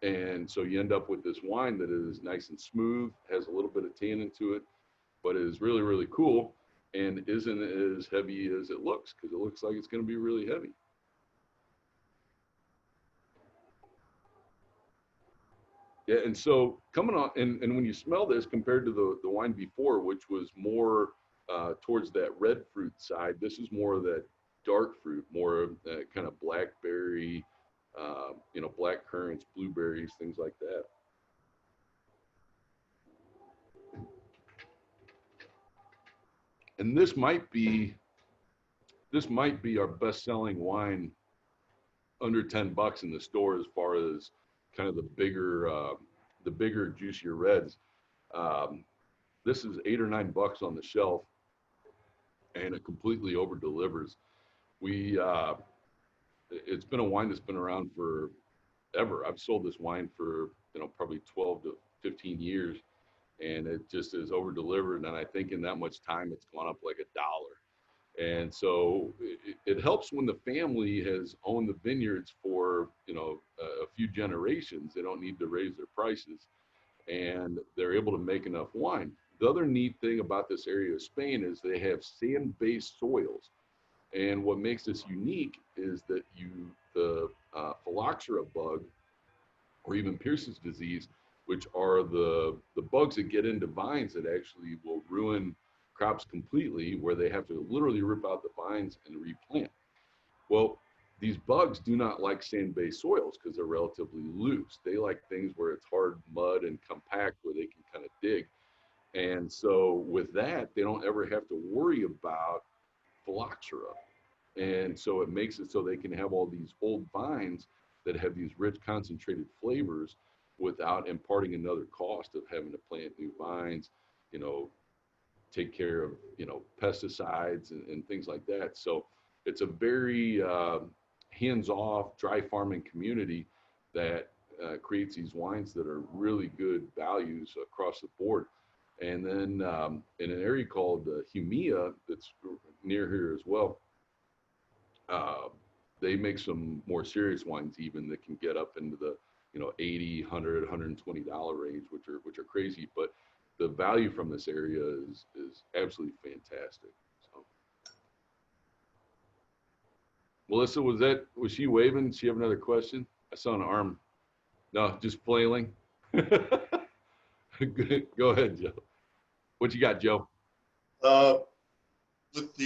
And so you end up with this wine that is nice and smooth, has a little bit of tannin to it, but is really, really cool and isn't as heavy as it looks, because it looks like it's going to be really heavy. Yeah, and so coming on, and when you smell this compared to the wine before, which was more towards that red fruit side, this is more of that dark fruit, more of that kind of blackberry, you know, black currants, blueberries, things like that. And this might be our best-selling wine under 10 bucks in the store as far as kind of the bigger, juicier reds. This is $8 or $9 on the shelf, and it completely over delivers. It's been a wine that's been around for ever. I've sold this wine for, you know, probably 12 to 15 years, and it just is over delivered. And I think in that much time, it's gone up like $1. And so it helps when the family has owned the vineyards for, you know, a few generations. They don't need to raise their prices, and they're able to make enough wine. The other neat thing about this area of Spain is they have sand-based soils. And what makes this unique is that the phylloxera bug, or even Pierce's disease, which are the bugs that get into vines that actually will ruin crops completely, where they have to literally rip out the vines and replant. Well, these bugs do not like sand-based soils because they're relatively loose. They like things where it's hard mud and compact, where they can kind of dig. And so with that, they don't ever have to worry about phylloxera. And so it makes it so they can have all these old vines that have these rich concentrated flavors without imparting another cost of having to plant new vines, you know, take care of, you know, pesticides and things like that. So it's a very hands-off, dry farming community that creates these wines that are really good values across the board. And then in an area called Humia, that's near here as well, they make some more serious wines even that can get up into the, you know, $80, $100, $120 range, which are crazy. But the value from this area is absolutely fantastic. So, Melissa, was she waving? Does she have another question? I saw an arm. No, just flailing. Go ahead, Joe. What you got, Joe? With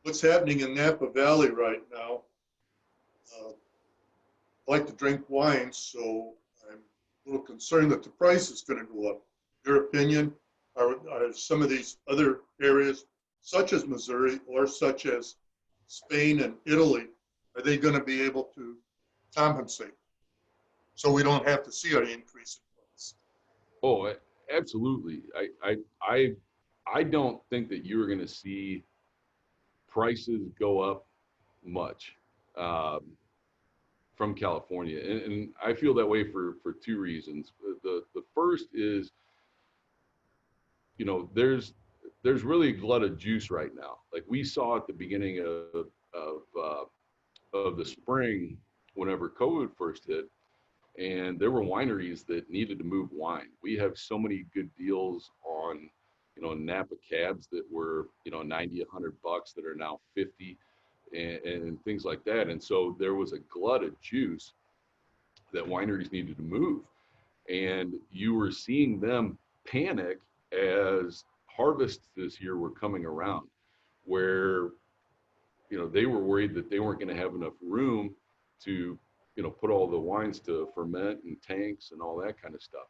what's happening in Napa Valley right now, I like to drink wine, so I'm a little concerned that the price is going to go up. Your opinion, are some of these other areas, such as Missouri or such as Spain and Italy, are they going to be able to compensate so we don't have to see an increase in price? Oh, absolutely. I don't think that you're going to see prices go up much from California, and I feel that way for two reasons. The first is, you know, there's really a glut of juice right now. Like we saw at the beginning of the spring, whenever COVID first hit, and there were wineries that needed to move wine. We have so many good deals on, you know, Napa cabs that were, you know, $90, $100 that are now $50, and things like that. And so there was a glut of juice. that wineries needed to move. And you were seeing them panic as harvests this year were coming around, where, they were worried that they weren't going to have enough room to, put all the wines to ferment and tanks and all that kind of stuff.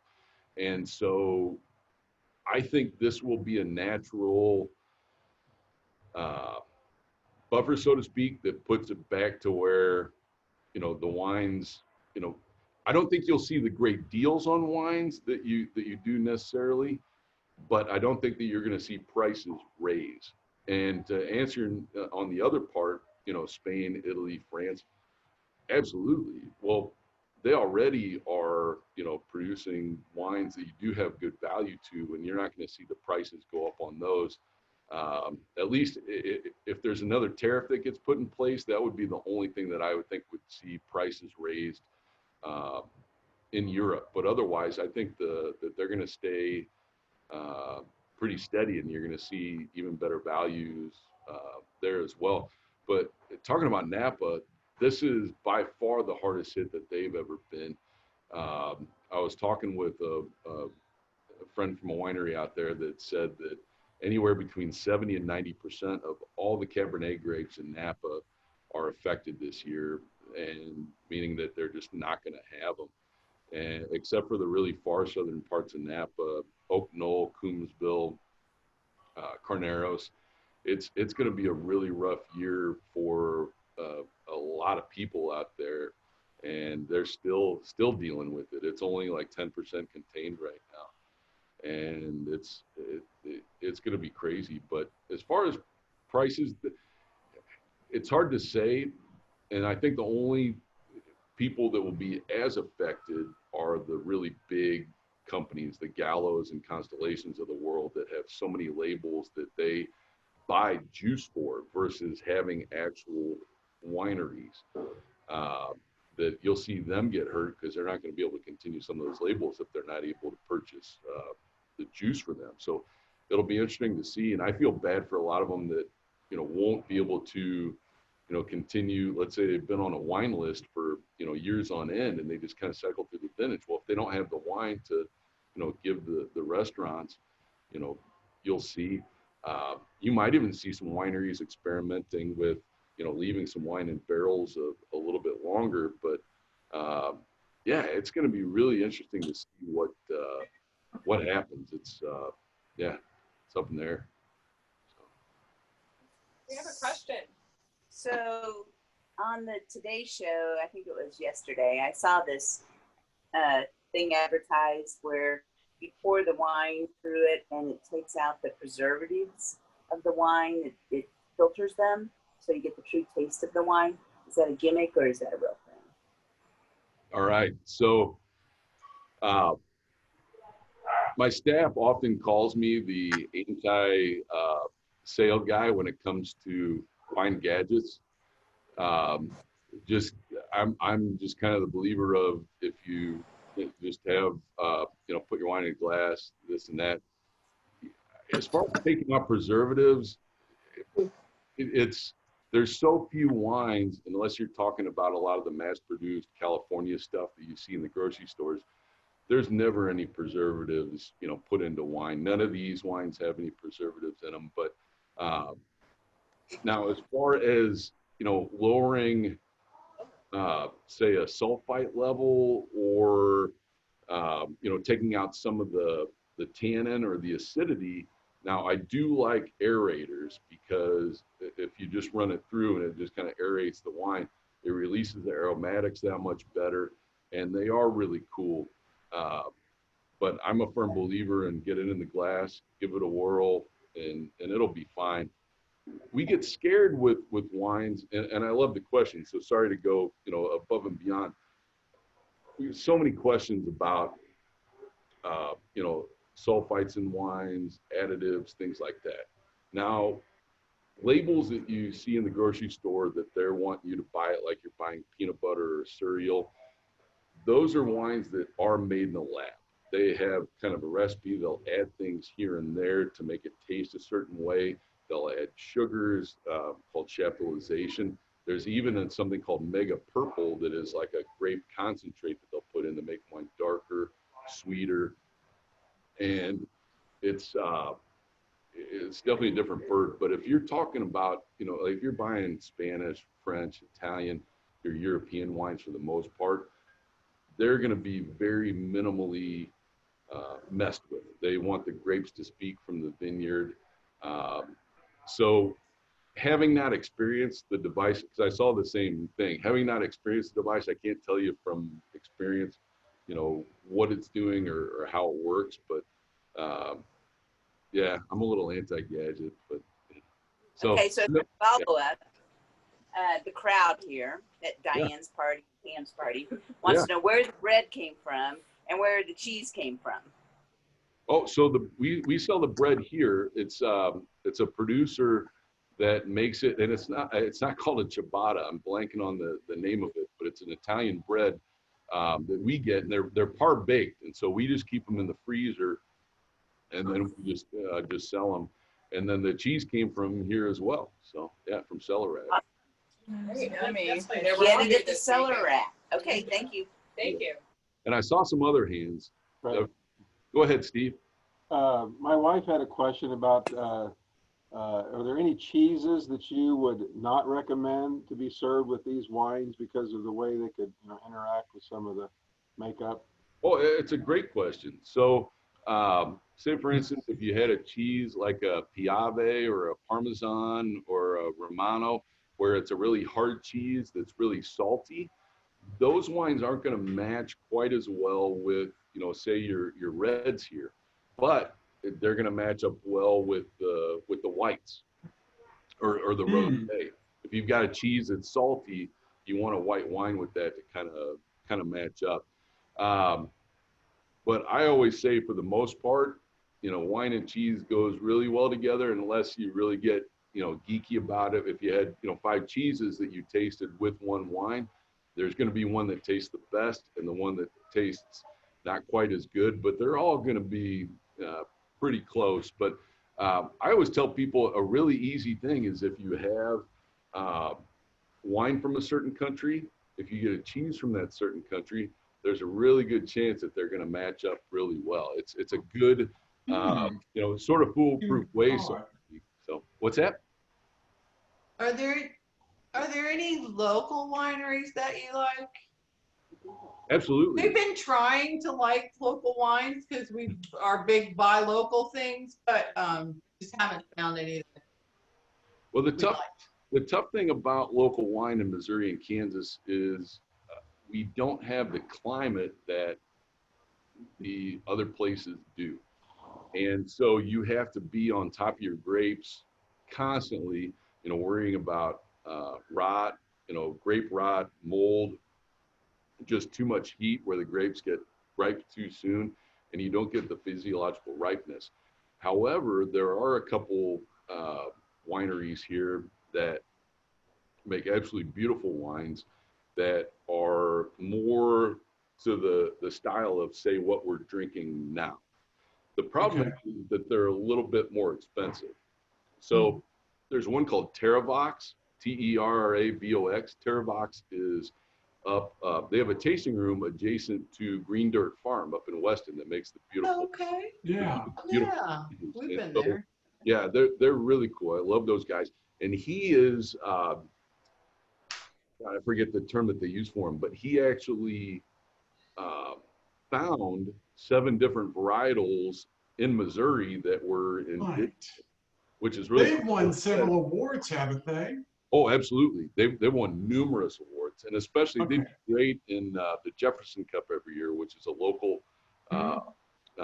And so I think this will be a natural buffer, so to speak, that puts it back to where, the wines, I don't think you'll see the great deals on wines that you do necessarily, but I don't think that you're going to see prices raise. And to answer on the other part, Spain, Italy, France, absolutely. Well, they already are, producing wines that you do have good value to, and you're not going to see the prices go up on those. At least if there's another tariff that gets put in place, that would be the only thing that I would think would see prices raised in Europe. But otherwise, I think that they're going to stay pretty steady, and you're going to see even better values there as well. But talking about Napa, this is by far the hardest hit that they've ever been. I was talking with a friend from a winery out there that said that anywhere between 70 and 90% of all the Cabernet grapes in Napa are affected this year, and meaning that they're just not going to have them. And except for the really far southern parts of Napa, Oak Knoll, Coombsville, Carneros, it's going to be a really rough year for a lot of people out there, and they're still dealing with it. It's only like 10% contained right now, and it's going to be crazy. But as far as prices, it's hard to say, and I think the only people that will be as affected are the really big companies, the Gallos and Constellations of the world that have so many labels that they buy juice for versus having actual wineries. That you'll see them get hurt because they're not going to be able to continue some of those labels if they're not able to purchase the juice for them. So it'll be interesting to see, and I feel bad for a lot of them that won't be able to continue. Let's say they've been on a wine list for years on end, and they just kind of cycle through the vintage. Well, if they don't have the wine to give the restaurants, you'll see. You might even see some wineries experimenting with leaving some wine in barrels a little bit longer. But yeah, it's going to be really interesting to see what happens. It's it's up in there. So. We have a question. So on the Today Show, I think it was yesterday, I saw this thing advertised where you pour the wine through it and it takes out the preservatives of the wine. It filters them so you get the true taste of the wine. Is that a gimmick or is that a real thing? All right. So my staff often calls me the anti-sale guy when it comes to wine gadgets. I'm just kind of the believer of, if you just have put your wine in a glass, this and that. As far as taking out preservatives, there's so few wines, unless you're talking about a lot of the mass-produced California stuff that you see in the grocery stores. There's never any preservatives, put into wine. None of these wines have any preservatives in them. But now, as far as lowering, say, a sulfite level, or taking out some of the tannin or the acidity. Now, I do like aerators, because if you just run it through and it just kind of aerates the wine, it releases the aromatics that much better, and they are really cool. But I'm a firm believer in get it in the glass, give it a whirl, and it'll be fine. We get scared with wines, and I love the question, so sorry to go above and beyond. We have so many questions about sulfites in wines, additives, things like that. Now, labels that you see in the grocery store that they're wanting you to buy it like you're buying peanut butter or cereal, those are wines that are made in the lab. They have kind of a recipe. They'll add things here and there to make it taste a certain way. They'll add sugars called chaptalization. There's even something called Mega Purple that is like a grape concentrate that they'll put in to make wine darker, sweeter, and it's definitely a different bird. But if you're talking about, like if you're buying Spanish, French, Italian, your European wines for the most part, they're going to be very minimally messed with. They want the grapes to speak from the vineyard. So having not experienced the device, because I saw the same thing, having not experienced the device, I can't tell you from experience, what it's doing or how it works. But yeah, I'm a little anti-gadget, but so. Okay, so Yeah. follow up. The crowd here at Diane's party, Pam's party, wants to know where the bread came from and where the cheese came from. Oh, so we sell the bread here. It's a producer that makes it, and it's not called a ciabatta. I'm blanking on the name of it, but it's an Italian bread that we get, and they're par baked, and so we just keep them in the freezer, and then we just sell them. And then the cheese came from here as well. So yeah, from Cellar. I mean, get it at the Cellar rack. Okay, thank you. Thank you. And I saw some other hands. Right. Go ahead, Steve. My wife had a question about, are there any cheeses that you would not recommend to be served with these wines because of the way they could, interact with some of the makeup? Oh, it's a great question. So, say for instance, if you had a cheese like a Piave or a Parmesan or a Romano, where it's a really hard cheese that's really salty, those wines aren't going to match quite as well with, say your reds here, but they're going to match up well with the whites or the rosé. If you've got a cheese that's salty, you want a white wine with that to kind of match up. But I always say, for the most part, wine and cheese goes really well together, unless you really get, geeky about it. If you had, 5 cheeses that you tasted with one wine, there's going to be one that tastes the best and the one that tastes not quite as good, but they're all going to be pretty close. But I always tell people a really easy thing is, if you have wine from a certain country, if you get a cheese from that certain country, there's a really good chance that they're going to match up really well. It's a good, sort of foolproof way. So what's that? Are there any local wineries that you like? Absolutely. We've been trying to like local wines because we are big buy local things, but just haven't found any. Well, the tough thing about local wine in Missouri and Kansas is we don't have the climate that the other places do. And so you have to be on top of your grapes constantly, worrying about rot, grape rot, mold, just too much heat where the grapes get ripe too soon and you don't get the physiological ripeness. However, there are a couple wineries here that make absolutely beautiful wines that are more to the style of, say, what we're drinking now. The problem is that they're a little bit more expensive. So there's one called Terravox, Terravox. Terravox is up, they have a tasting room adjacent to Green Dirt Farm up in Weston that makes the beautiful. Okay. Yeah. Beautiful Yeah, we've been so, there. Yeah, they're really cool. I love those guys. And he is, I forget the term that they use for him, but he actually found 7 different varietals in Missouri that were in, which is really They've won several awards, haven't they? Oh, absolutely. They've won numerous awards, and especially they do great in the Jefferson Cup every year, which is a local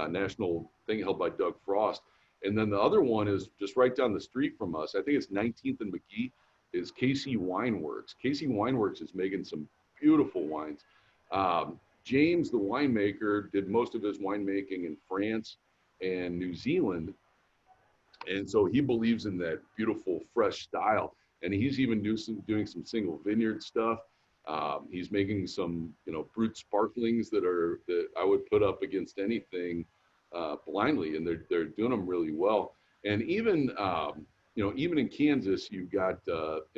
national thing held by Doug Frost. And then the other one is just right down the street from us. I think it's 19th and McGee, is KC Wineworks. KC Wineworks is making some beautiful wines. James, the winemaker, did most of his winemaking in France and New Zealand. And so he believes in that beautiful, fresh style. And he's even doing some single vineyard stuff. He's making some, brut sparklings that I would put up against anything blindly, and they're doing them really well. And even, even in Kansas, you've got,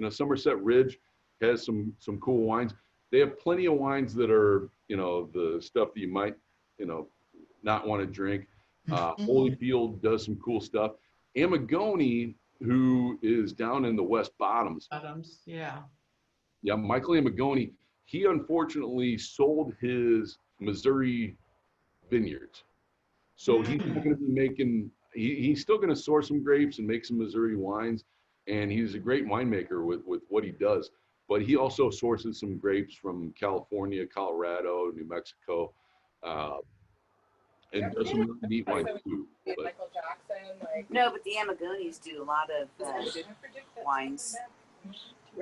Somerset Ridge. has some cool wines. They have plenty of wines that are, the stuff that you might, not want to drink. Holyfield does some cool stuff. Amigoni, who is down in the West Bottoms. Adams, yeah. Yeah, Michael Amigoni, he unfortunately sold his Missouri vineyards. So he's not going to be making, he's still going to source some grapes and make some Missouri wines. And he's a great winemaker with what he does. But he also sources some grapes from California, Colorado, New Mexico, and does some really neat wines too. But, Michael Jackson, like. No, but the Amagonis do a lot of wines.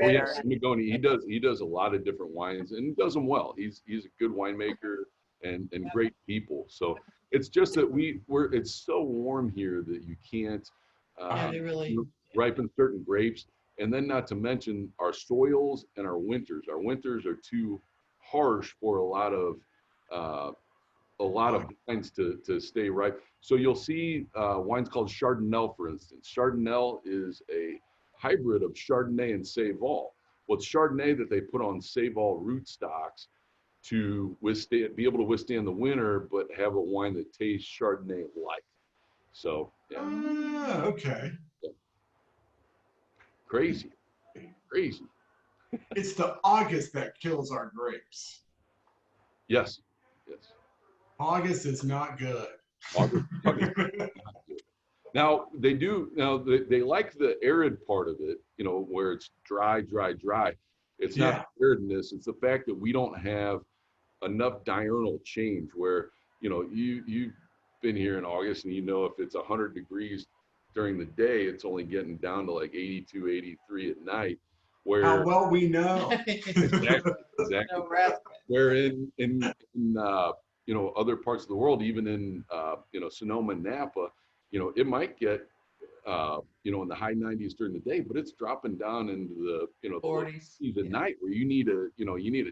oh yes, Amigoni, he does a lot of different wines and does them well. He's a good winemaker and great people. So it's just that it's so warm here that you can't They really. ripen certain grapes. And then not to mention our soils and our winters. Our winters are too harsh for a lot of wines to stay ripe. So you'll see wines called Chardonnay, for instance. Chardonnay is a hybrid of Chardonnay and Seyval. Well, it's Chardonnay that they put on Seyval rootstocks to be able to withstand the winter, but have a wine that tastes Chardonnay-like. So, yeah. Okay. Crazy. It's the August that kills our grapes. Yes. August is not good. August. Now they like the arid part of it, where it's dry. It's not aridness, it's the fact that we don't have enough diurnal change where, you've been here in August and if it's 100 degrees during the day, it's only getting down to like 82, 83 at night. Where How well we know. exactly. No rest. Where in other parts of the world, even in Sonoma and Napa, it might get in the high 90s during the day, but it's dropping down into the 40s at night where you need a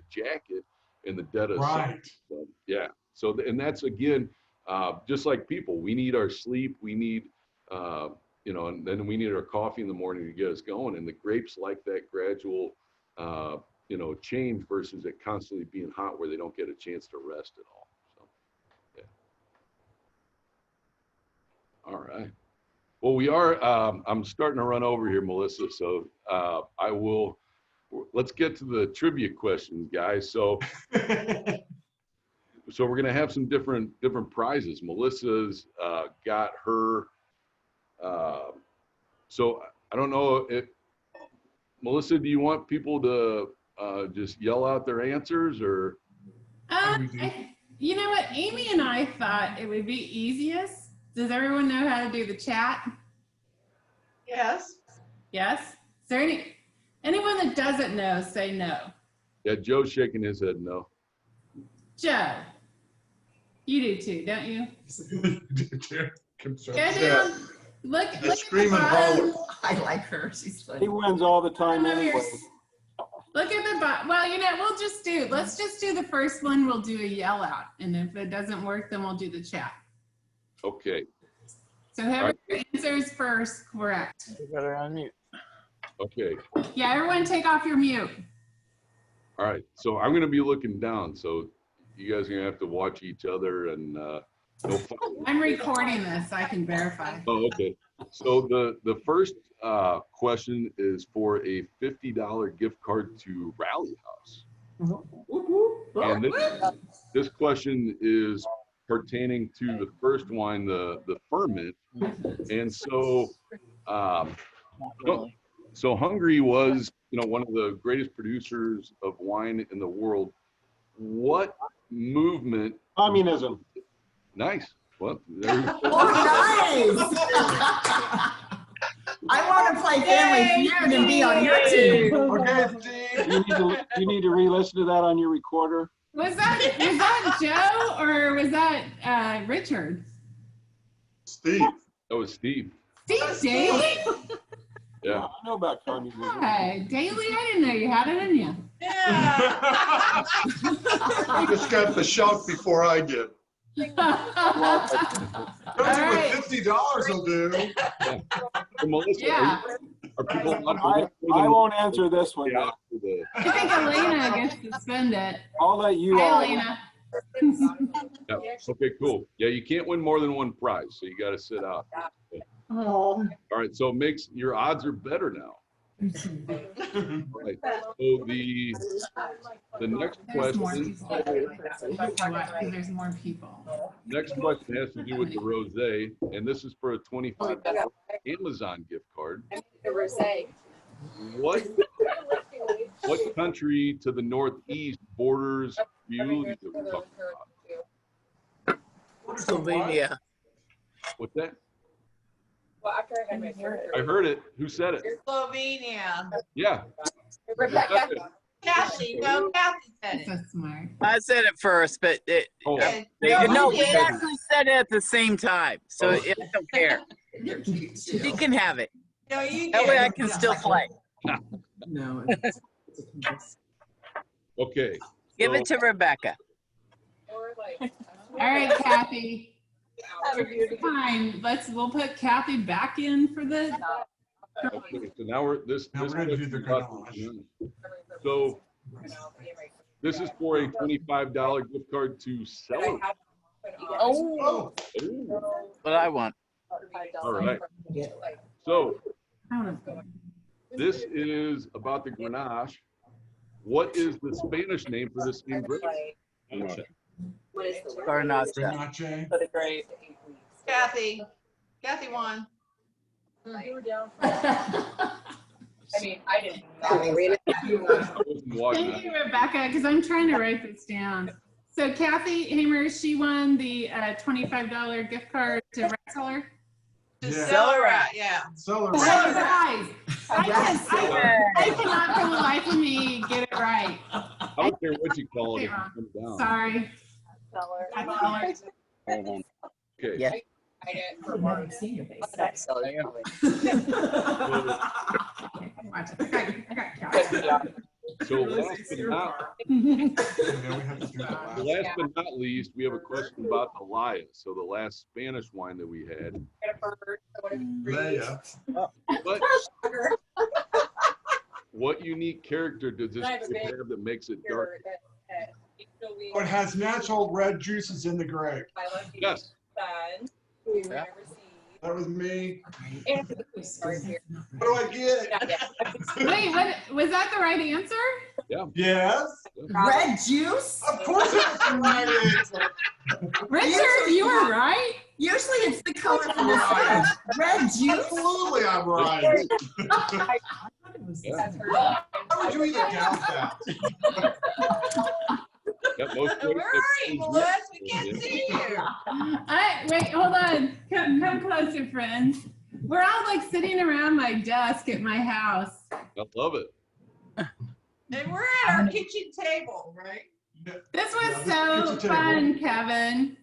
jacket in the dead of summer. So, yeah. So and that's again just like people, we need our sleep, we need and then we need our coffee in the morning to get us going. And the grapes like that gradual change versus it constantly being hot where they don't get a chance to rest at all. So yeah. All right. Well, we are, I'm starting to run over here, Melissa. So let's get to the trivia questions, guys. So we're going to have some different prizes. Melissa's got her, so I don't know if, Melissa, do you want people to just yell out their answers or? You know what? Amy and I thought it would be easiest. Does everyone know how to do the chat? Yes. Yes? Is there anyone that doesn't know, say no. Yeah, Joe's shaking his head no. Joe, you do too, don't you? Go Yeah. down. Look at the Scream and bottom. holler. I like her. She's funny. He wins all the time Come over here. anyway. Look at the bottom. Well, let's just do the first one. We'll do a yell out. And if it doesn't work, then we'll do the chat. Okay. So whoever answers first, correct. You better unmute. Okay. Yeah, everyone take off your mute. All right. So I'm going to be looking down. So you guys are going to have to watch each other and no fun. I'm recording this, so I can verify. Oh, okay. So the first question is for a $50 gift card to Rally House. And this question is pertaining to the first wine, the ferment. And so, so Hungary was, one of the greatest producers of wine in the world. What movement? Communism. Nice. Well, there you go. Oh, nice. I want to play Family Feud and be on your team. Okay, Steve. You need to re-listen to that on your recorder. Was that Joe or was that Richard? Steve. That was Steve. Steve Daly? Yeah. I know about communism. Hi, Daly, I didn't know you had it in you. Yeah. You just got the shout before I did. All right. $50 will do. So Melissa, Yeah. are people I won't answer this one. after I think Elena gets to spend it. I'll let you Hi, all. Elena. Yeah. Okay, cool. Yeah, you can't win more than one prize, so you got to sit out. Oh. All right, so it makes your odds are better now. All right. So the next There's more question, people. There's more people. next question has to do with the rosé, and this is for a $25 Amazon gift card. What country to the northeast borders Muley that we're talking about? Slovenia. What's that? Well, after I had my surgery. I heard it. Who said it? Slovenia. Yeah. Rebecca. Kathy, no, Kathy said it. So smart. I said it first, but Oh, no, you we did. actually said it at the same time, so Oh. I don't care. You're cute too. She can have it. No, you That way I did. can still play. No. okay. Give it to Rebecca. All right, Kathy. Fine. We'll put Kathy back in for the. Okay, so now we're Now we're gonna do the garage. So this is for a $25 gift card to Cellar. Oh, Ooh, what I want. all right. So I don't know. this is about the Grenache. What is the Spanish name for this same grape? Garnacha. Grenache. Kathy. Kathy won. I mean, I didn't. I wasn't watching Thank it. you, Rebecca, because I'm trying to write this down. So Kathy Hamer, she won the $25 gift card to Red Cellar. To Yeah. Cellar, yeah. Cellar. Oh, guys, I cannot for the life of me get it right. I don't care what you call it. If you come down. Sorry. Okay. Yeah. Watch it. I got Kathy. So last but not, And then we have to do the last. last but not least, we have a question about the Laya. So the last Spanish wine that we had. Leia. What unique character does this grape have that makes it dark? Oh, it has natural red juices in the grape. Yes. That was me. What do I get? Wait, what was that the right answer? Yes. Red juice? Of course it's the right answer. Richard, you were right. Usually it's the color from the fridge. Red juice? Absolutely, I'm right. Yeah. How would you even count that? Got most Where grapes are that- you, Melissa? We can't see you. Wait, hold on. Come closer, friends. We're all like sitting around my desk at my house. I love it. And we're at our kitchen table, right? This was Yeah, so kitchen table. fun, Kevin.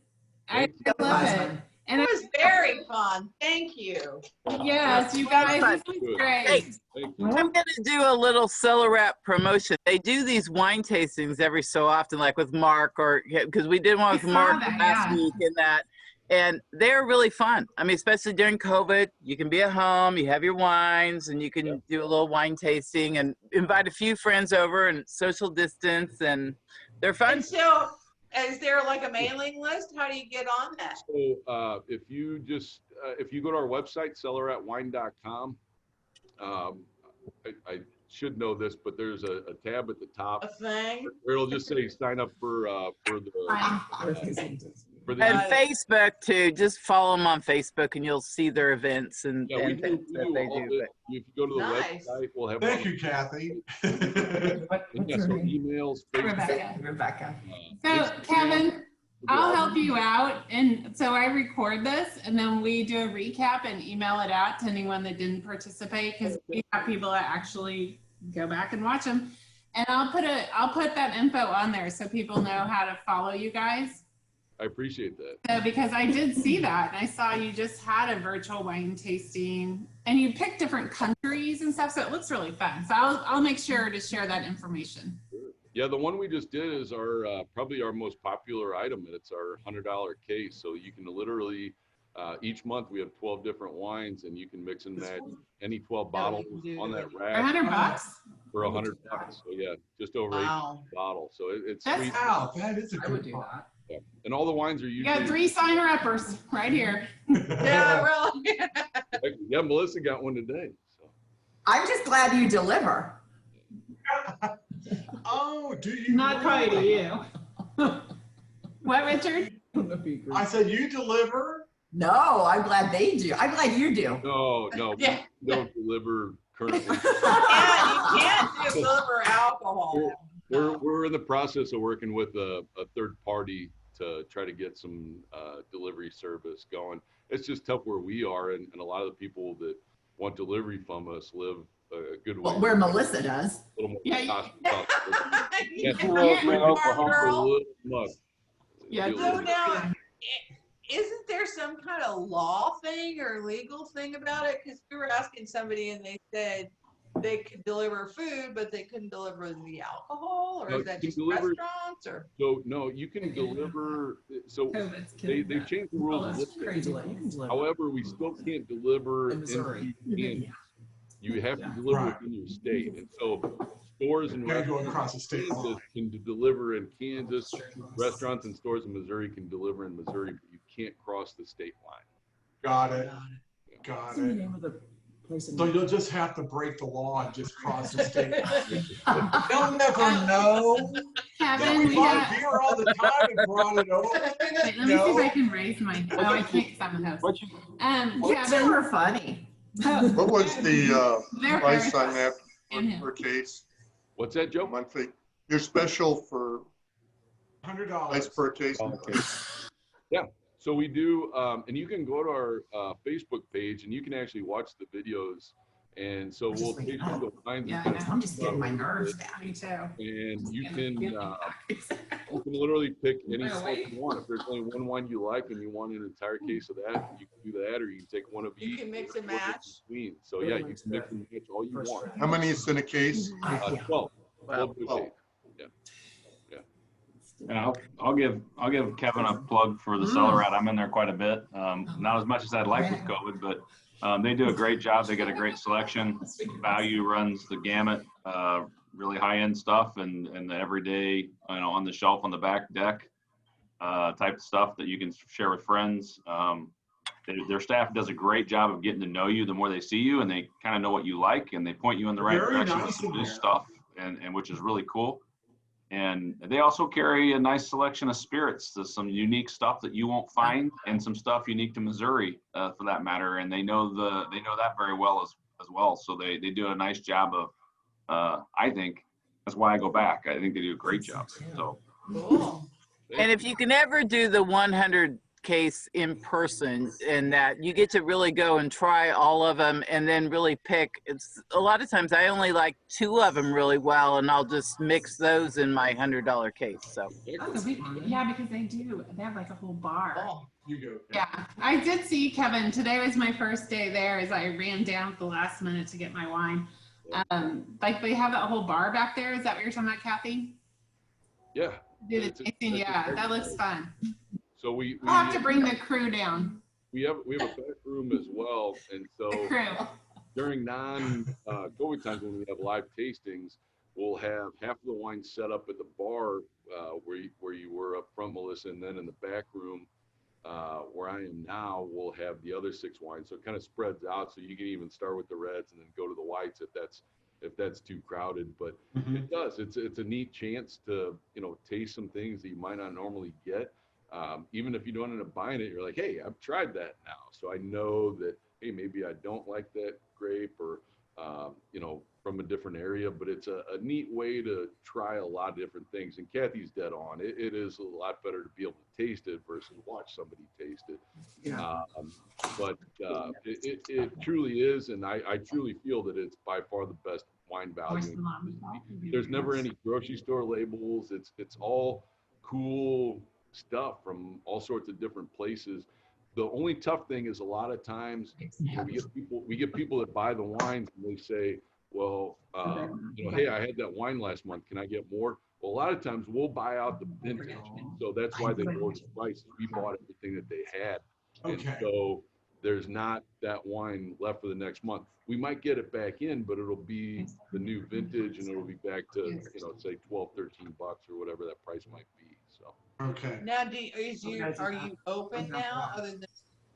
I love it. And It was very fun. Thank you. yes, you guys, this was Good. great. Hey, Thank you. I'm gonna do a little Cellar promotion. They do these wine tastings every so often, like with Mark, or because we did one with I saw Mark that, last yeah. week and that. And they're really fun. I mean, especially during COVID, you can be at home, you have your wines, and you can do a little wine tasting and invite a few friends over and social distance, and they're fun. And so, is there like a mailing list? How do you get on that? So if you just if you go to our website, cellaratwine.com, I should know this, but there's a tab at the top A thing? where it'll just say sign up for the And Facebook too. Just follow them on Facebook, and you'll see their events and, Yeah, we and do, things we that do they all do. of it. If you go to the Nice. website, we'll have Thank all you, Kathy. and yeah, so emails, Facebook. Rebecca. So Instagram, Kevin, we'll do I'll all help you out. And so I record this and then we do a recap and email it out to anyone that didn't participate because we have people that actually go back and watch them. And I'll put that info on there so people know how to follow you guys. I appreciate that. So because I did see that and I saw you just had a virtual wine tasting and you picked different countries and stuff. So it looks really fun. So I'll make sure to share that information. Yeah, the one we just did is our probably our most popular item. It's our $100 case. So you can literally each month we have 12 different wines, and you can mix and match any 12 bottles on that For rack. $100? for $100. So yeah, just over Wow. $8 bottle. So it's That's- sweet. Wow, that is a I would good do part. that. Yeah. And all the wines are You usually. got 3 signer-uppers right here. Yeah, really. Yeah, Melissa got one today. So. I'm just glad you deliver. Oh, do you? Not probably to you. What, Richard? I said you deliver. No, I'm glad they do. I'm glad you do. No, Yeah. we don't deliver currently. Yeah, you can't deliver alcohol. We're in the process of working with a third party to try to get some delivery service going. It's just tough where we are, and a lot of the people that want delivery from us live a good way. Well, where Melissa does. A little more Yeah, cost. Yeah. She lives in Oklahoma. Girl. Yeah, So now, isn't there some kind of law thing or legal thing about it? Because we were asking somebody and they said they could deliver food, but they couldn't deliver the alcohol, or No, is that you just can deliver- restaurants? Or So no, you can deliver. So they've changed the rules a little bit. However, we still can't deliver into Kansas. You have to deliver Right. in your state, and so stores and You gotta go restaurants across the state line. can deliver in Kansas. Restaurants and stores in Missouri can deliver in Missouri, but you can't cross the state line. Got it. Got it. So you'll just have to break the law and just cross the state line. They'll never know. Kevin, we bought have, beer all the time and brought it over. wait, let me see if I can raise my, oh, I can't, 'cause I'm a host. What you, Kids Kevin, are funny. What was the they're price very on that in him. per case, What's that, Joe? monthly? Your special for price $100. per case? Yeah. So we do, and you can go to our Facebook page and you can actually watch the videos. And so I'm just we'll waking take you up. the wines. Yeah, and I know. I'm just getting my nerves back. Me too. And you can Exactly. literally pick any Well, stuff wait. you want. If there's only one wine you like and you want an entire case of that, you can do that, or you can take one of you each. can mix and or work it match. between. So yeah, you can mix and match all you want. How many is in a case? 12. 12 to a Oh. case. And I'll give Kevin a plug for the Cellar. I'm in there quite a bit. Not as much as I'd like with COVID, but they do a great job. They got a great selection. Value runs the gamut. Really high end stuff and the everyday, on the shelf on the back deck type of stuff that you can share with friends. Their staff does a great job of getting to know you the more they see you, and they kind of know what you like, and they point you in the right Very direction with nice some in new there. stuff, and which is really cool. And they also carry a nice selection of spirits, to some unique stuff that you won't find, and some stuff unique to Missouri, for that matter. And they know that very well as well. So they do a nice job of, I think that's why I go back. I think they do a great job. So Cool. And if you can ever do the 100 case in person, and that you get to really go and try all of them and then really pick, it's a lot of times I only like 2 of them really well, and I'll just mix those in my $100 case. So That's a big one. Yeah, because they have like a whole bar. Oh, You go. Yeah, I did see Kevin. Today was my first day there as I ran down at the last minute to get my wine. Like they have that whole bar back there. Is that what you're talking about, Kathy? Yeah. Do the It's a- tasting, it's a yeah, great that looks place. fun. So we I'll have to bring the crew down. we have a back room as well, and so The crew. during non-COVID times when we have live tastings, we'll have half of the wine set up at the bar where you were up front, Melissa, and then in the back room where I am now, we'll have the other 6 wines. So it kind of spreads out, so you can even start with the reds and then go to the whites if that's too crowded. But it does. It's a neat chance to taste some things that you might not normally get. Even if you don't end up buying it, you're like, hey, I've tried that now, so I know that, hey, maybe I don't like that grape, or from a different area. But it's a neat way to try a lot of different things. And Kathy's dead on. It is a lot better to be able to taste it versus watch somebody taste it. Yeah. But it truly is, and I truly feel that it's by far the best wine value. There's never any grocery store labels. It's all cool stuff from all sorts of different places. The only tough thing is a lot of times we get people that buy the wines and they say, well, hey, I had that wine last month. Can I get more? Well, a lot of times we'll buy out the vintage. So that's why they lowered the price. We bought everything that they had. And Okay. so there's not that wine left for the next month. We might get it back in, but it'll be the new vintage and it'll be back to, you know, say 12, 13 bucks or whatever that price might be. So. Okay. Now, are you open now other than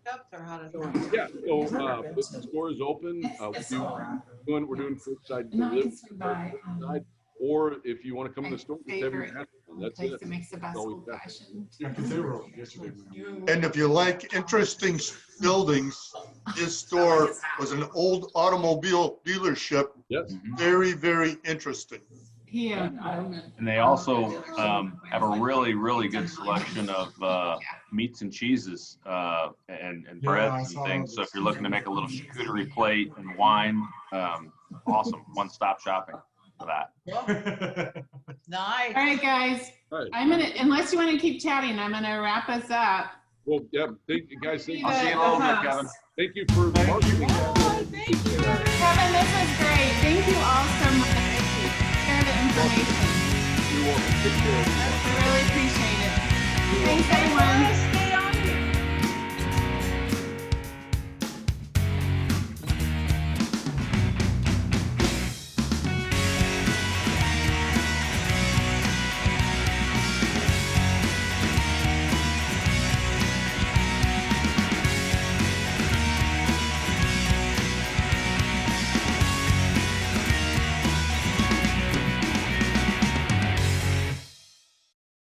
pickups, or how does that work? Yeah, so the store is open. We're doing curbside No, I delivery, can swing by. or if you want to come in the My store, just have your favorite mask on. That's place it. that makes the best That's all we old got. fashioned. Yeah, because they were yesterday. And if you like interesting buildings, his store was an old automobile dealership. Yes. Very, very interesting. Yeah. And they also have a really, really good selection of meats and cheeses and Yeah, I breads and saw things. those. So if you're looking to make a little charcuterie plate and wine, awesome. One-stop shopping for that. Nice. All right, guys. All right. I'm gonna, unless you want to keep chatting, I'm gonna wrap us up. Well, yeah, thank you guys. Thank you. I'll see you in a little bit, Kevin. Thank you for marketing. Oh, thank you. Kevin, this was great. Thank you all so much. Share the information. You're welcome. Take care. I really appreciate it. Thanks, everyone.